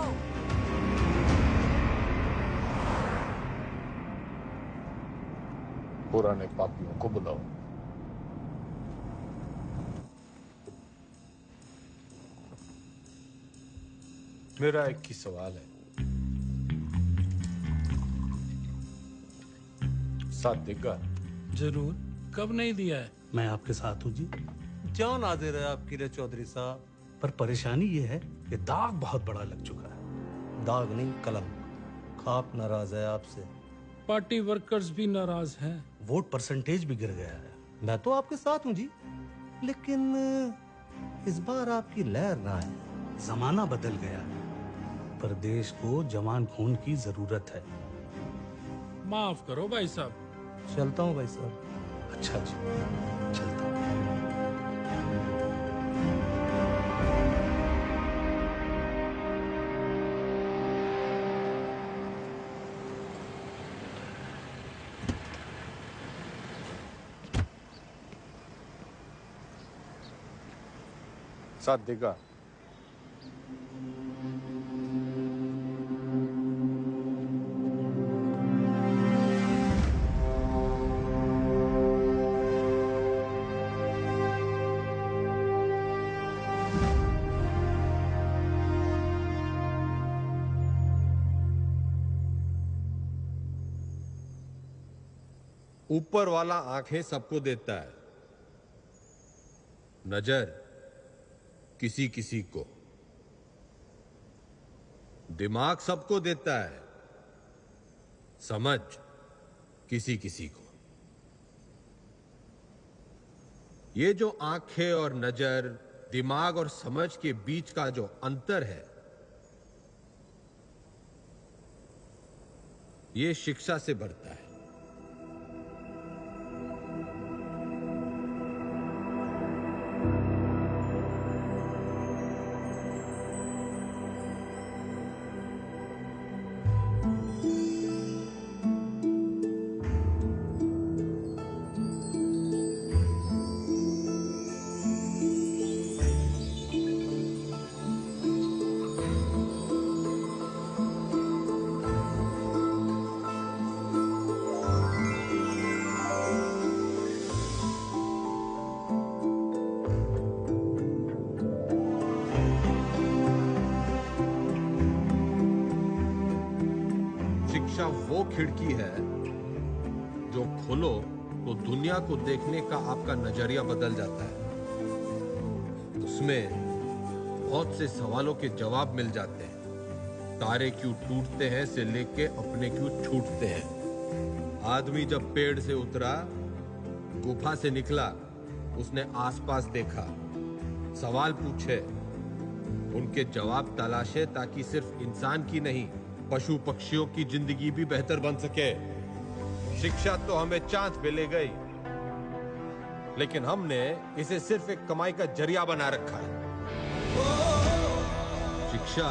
पुराने पापियों को बुलाओ। मेरा एक ही सवाल है, साथ देगा? जरूर, कब नहीं दिया है? मैं आपके साथ हूँ जी। जान हाजिर है आपकी रे चौधरी साहब। पर परेशानी ये है कि दाग बहुत बड़ा लग चुका है। दाग नहीं, कलंक। खाप नाराज है आपसे। पार्टी वर्कर्स भी नाराज हैं। वोट परसेंटेज भी गिर गया है। मैं तो आपके साथ हूँ जी, लेकिन इस बार आपकी लहर ना है। जमाना बदल गया है, पर देश को जवान खून की जरूरत है। माफ करो भाई साहब। चलता हूँ भाई साहब। अच्छा जी, चलता हूँ। साथ देगा? ऊपर वाला आंखें सबको देता है, नजर किसी किसी को, दिमाग सबको देता है, समझ किसी किसी को। ये जो आंखें और नजर, दिमाग और समझ के बीच का जो अंतर है, ये शिक्षा से बढ़ता है। शिक्षा वो खिड़की है जो खोलो तो दुनिया को देखने का आपका नजरिया बदल जाता है। उसमें बहुत से सवालों के जवाब मिल जाते हैं। तारे क्यों टूटते हैं से लेके अपने क्यों छूटते हैं। आदमी जब पेड़ से उतरा, गुफा से निकला, उसने आसपास देखा, सवाल पूछे, उनके जवाब तलाशे ताकि सिर्फ इंसान की नहीं, पशु पक्षियों की जिंदगी भी बेहतर बन सके। शिक्षा तो हमें चांद पे ले गई, लेकिन हमने इसे सिर्फ एक कमाई का जरिया बना रखा है। शिक्षा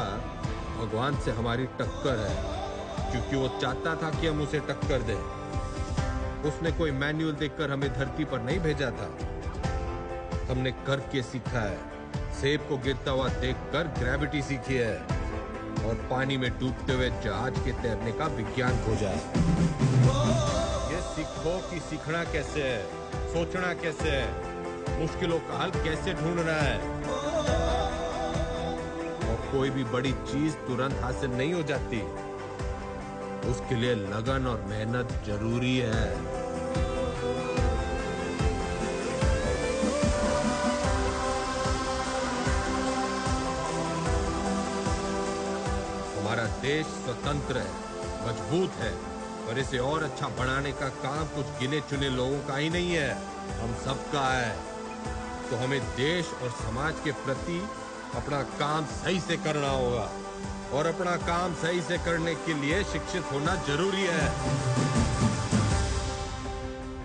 भगवान से हमारी टक्कर है, क्योंकि वो चाहता था कि हम उसे टक्कर दें। उसने कोई मैनुअल देखकर हमें धरती पर नहीं भेजा था, हमने करके सीखा है। सेब को गिरता हुआ देखकर ग्रेविटी सीखी है और पानी में डूबते हुए जहाज के तैरने का विज्ञान खोजा है। ये सीखो कि सीखना कैसे है, सोचना कैसे है, मुश्किलों का हल कैसे ढूंढना है। और कोई भी बड़ी चीज तुरंत हासिल नहीं हो जाती, उसके लिए लगन और मेहनत जरूरी है। हमारा देश स्वतंत्र है, मजबूत है, पर इसे और अच्छा बनाने का काम कुछ गिने चुने लोगों का ही नहीं है, हम सबका है। तो हमें देश और समाज के प्रति अपना काम सही से करना होगा, और अपना काम सही से करने के लिए शिक्षित होना जरूरी है।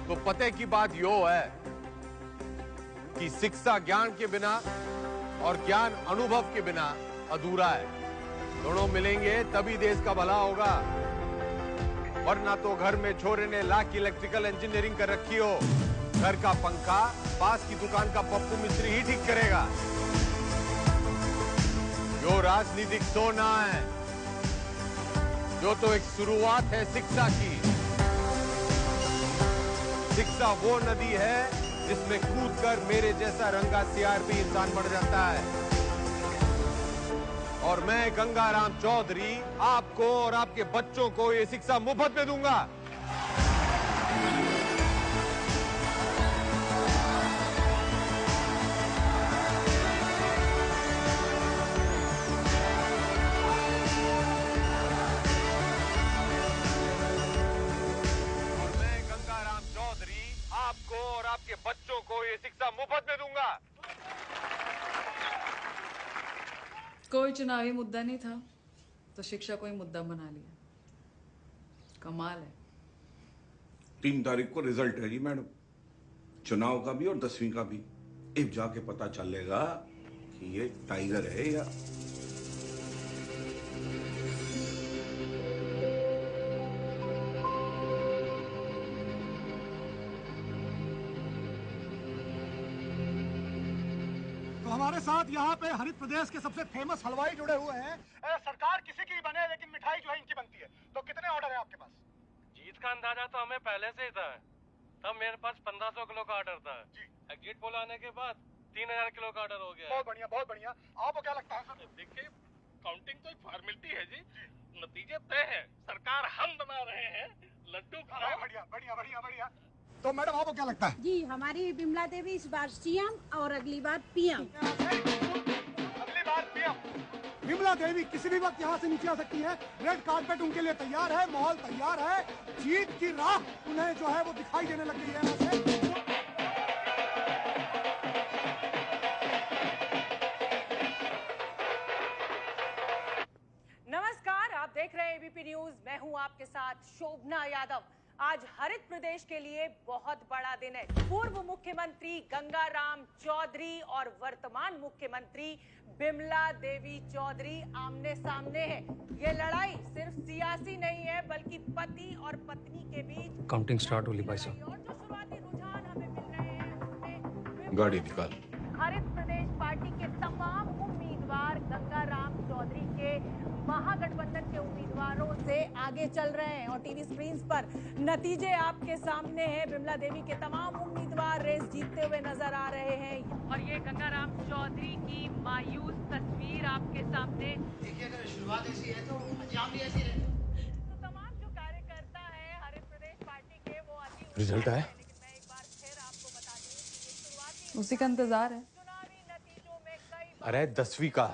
तो पते की बात यो है कि शिक्षा ज्ञान के बिना और ज्ञान अनुभव के बिना अधूरा है। दोनों मिलेंगे तभी देश का भला होगा, वरना तो घर में छोरे ने लाख इलेक्ट्रिकल इंजीनियरिंग कर रखी हो, घर का पंखा पास की दुकान का पप्पू मिस्त्री ही ठीक करेगा। जो राजनीतिक सोना है, जो तो एक शुरुआत है शिक्षा की। शिक्षा वो नदी है जिसमें कूदकर मेरे जैसा रंगा सियार भी इंसान बन जाता है। और मैं गंगाराम चौधरी आपको और आपके बच्चों को ये शिक्षा मुफ्त में दूंगा। और मैं गंगाराम चौधरी आपको और आपके बच्चों को ये शिक्षा मुफ्त में दूंगा। कोई चुनावी मुद्दा नहीं था तो शिक्षा को ही मुद्दा बना लिया। कमाल है। 3 तारीख को रिजल्ट है जी मैडम, चुनाव का भी और 10वीं का भी। अब जाके पता चलेगा कि ये टाइगर है या हमारे साथ यहाँ पे हरित प्रदेश के सबसे फेमस हलवाई जुड़े हुए हैं। सरकार किसी की बने, लेकिन मिठाई जो है इनकी बनती है। तो कितने ऑर्डर है आपके पास? जीत का अंदाजा तो हमें पहले से ही था, तब मेरे पास 1500 किलो का ऑर्डर था। एग्जिट पोल आने के बाद 3000 किलो का ऑर्डर हो गया। बहुत बढ़िया, बहुत बढ़िया। आपको क्या लगता है सर? देखिए, काउंटिंग तो एक फॉर्मेलिटी है जी, नतीजे तय है, सरकार हम बना रहे हैं, लड्डू खाओ। बढ़िया बढ़िया बढ़िया बढ़िया। तो मैडम आपको क्या लगता है? जी, हमारी बिमला देवी इस बार सीएम और अगली बार पीएम। अगली बार पीएम। बिमला देवी किसी भी वक्त यहाँ से नीचे आ सकती है। रेड कार्पेट उनके लिए तैयार है, माहौल तैयार है। जीत की राह उन्हें जो है वो दिखाई देने लग गई है यहाँ से। नमस्कार, आप देख रहे हैं एबीपी न्यूज। मैं हूं आपके साथ शोभना यादव। आज हरित प्रदेश के लिए बहुत बड़ा दिन है। पूर्व मुख्यमंत्री गंगाराम चौधरी और वर्तमान मुख्यमंत्री बिमला देवी चौधरी आमने सामने हैं। ये लड़ाई सिर्फ सियासी नहीं है, बल्कि पति और पत्नी के बीच। काउंटिंग स्टार्ट होली भाई साहब। और जो शुरुआती रुझान हमें मिल रहे हैं उसमें गाड़ी निकाल। हरित प्रदेश पार्टी के तमाम उम्मीदवार गंगाराम चौधरी के महागठबंधन के उम्मीदवारों से आगे चल रहे हैं और टीवी स्क्रीन पर नतीजे आपके सामने हैं। बिमला देवी के तमाम उम्मीदवार रेस जीतते हुए नजर आ रहे हैं और ये गंगाराम चौधरी की मायूस तस्वीर आपके सामने। देखिए, अगर शुरुआत ऐसी है तो अंजाम भी ऐसी रहे। तो तमाम रिजल्ट आया? उसी का इंतजार है। अरे 10वीं का।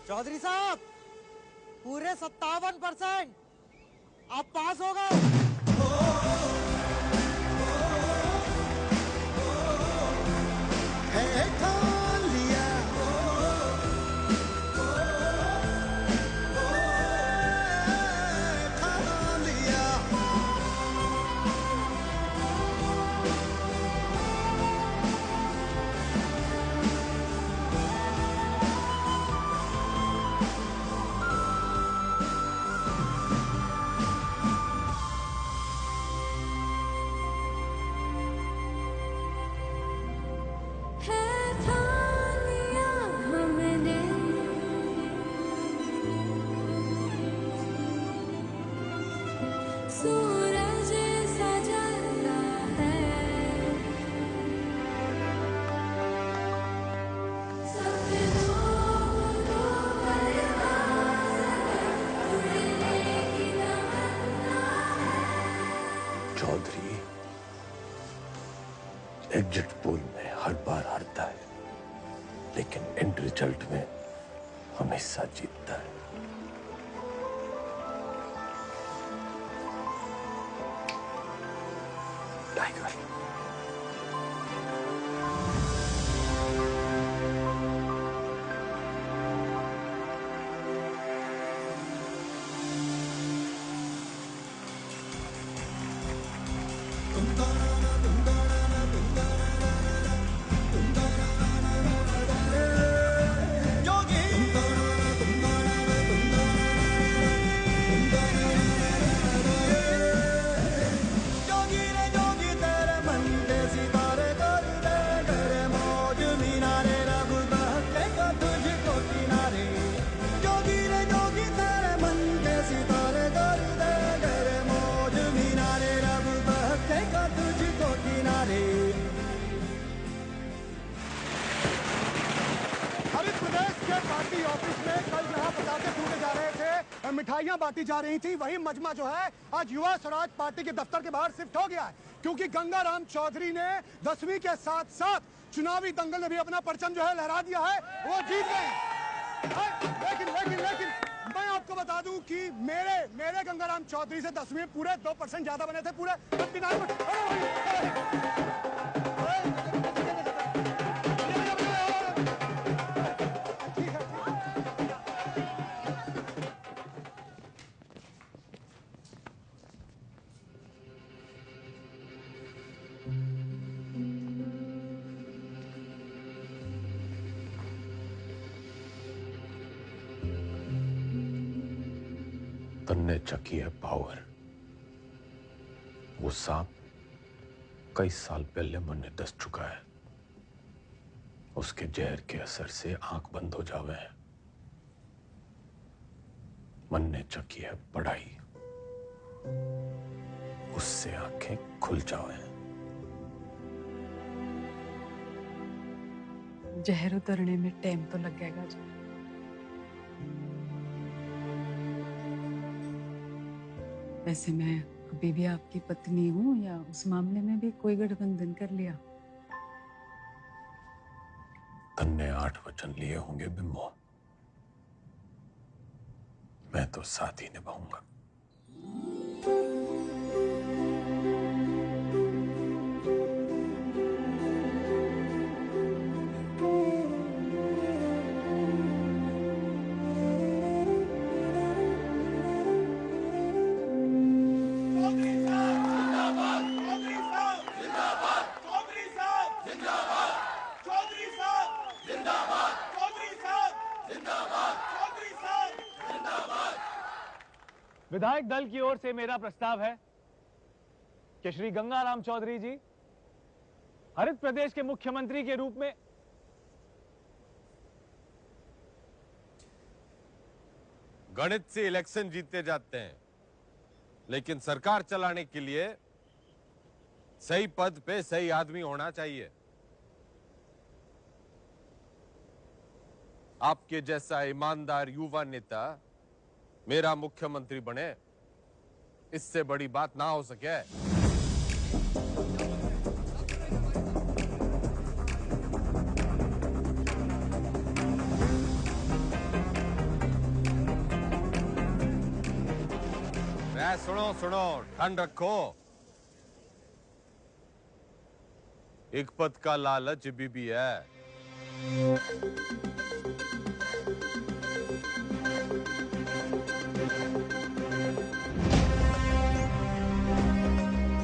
चौधरी साहब, पूरे 57% आप पास हो गए। सूरज सजता है, सपनों को परवाज़ उड़ने की तमन्ना है। चौधरी एग्जिट पोल में हर बार हारता है, लेकिन एंड रिजल्ट में हमेशा जीतता है। टाइगर। पार्टी ऑफिस में कल जहां पटाखे फूटे जा रहे थे, मिठाइयां बांटी जा रही थी, वही मजमा जो है आज युवा स्वराज पार्टी के दफ्तर के बाहर शिफ्ट हो गया है, क्योंकि गंगाराम चौधरी ने 10वीं के साथ साथ चुनावी दंगल में भी अपना परचम जो है लहरा दिया है, वो जीत गए। लेकिन मैं आपको बता दूं कि मेरे गंगाराम चौधरी से 10वीं पूरे 2% ज्यादा बने थे, पूरे 59। तन्ने चकी है पावर। वो सांप कई साल पहले मन ने दस चुका है, उसके जहर के असर से आंख बंद हो जावे है। मन ने चकी है पढ़ाई, उससे आंखें खुल जावे। जहर उतरने में टाइम तो लगेगा जी। वैसे मैं अभी भी आपकी पत्नी हूँ, या उस मामले में भी कोई गठबंधन कर लिया? तन्ने 8 वचन लिए होंगे बिम्बो, मैं तो साथ ही निभाऊंगा। विधायक दल की ओर से मेरा प्रस्ताव है कि श्री गंगाराम चौधरी जी हरित प्रदेश के मुख्यमंत्री के रूप में गणित से इलेक्शन जीते जाते हैं, लेकिन सरकार चलाने के लिए सही पद पे सही आदमी होना चाहिए। आपके जैसा ईमानदार युवा नेता मेरा मुख्यमंत्री बने, इससे बड़ी बात ना हो सके। सुनो सुनो, ठंड रखो। एक पद का लालच भी है।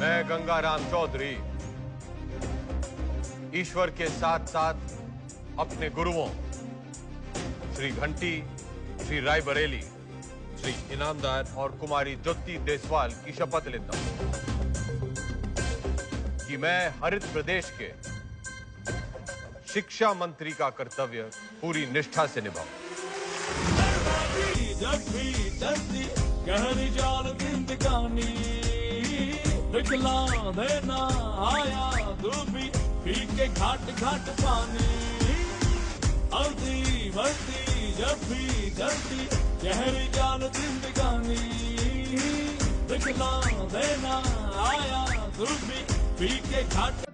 मैं गंगाराम चौधरी ईश्वर के साथ साथ अपने गुरुओं श्री घंटी, श्री रायबरेली, श्री इनामदार और कुमारी ज्योति देसवाल की शपथ लेता हूं कि मैं हरित प्रदेश के शिक्षा मंत्री का कर्तव्य पूरी निष्ठा से निभाऊं। गहरी जाल जिंदगानी दिखला देना आया धूपी पी के घाट घाट पानी अवधि बढ़ती जब भी जलती गहरी जाल जिंदगानी दिखला देना आया धूपी पी के घाट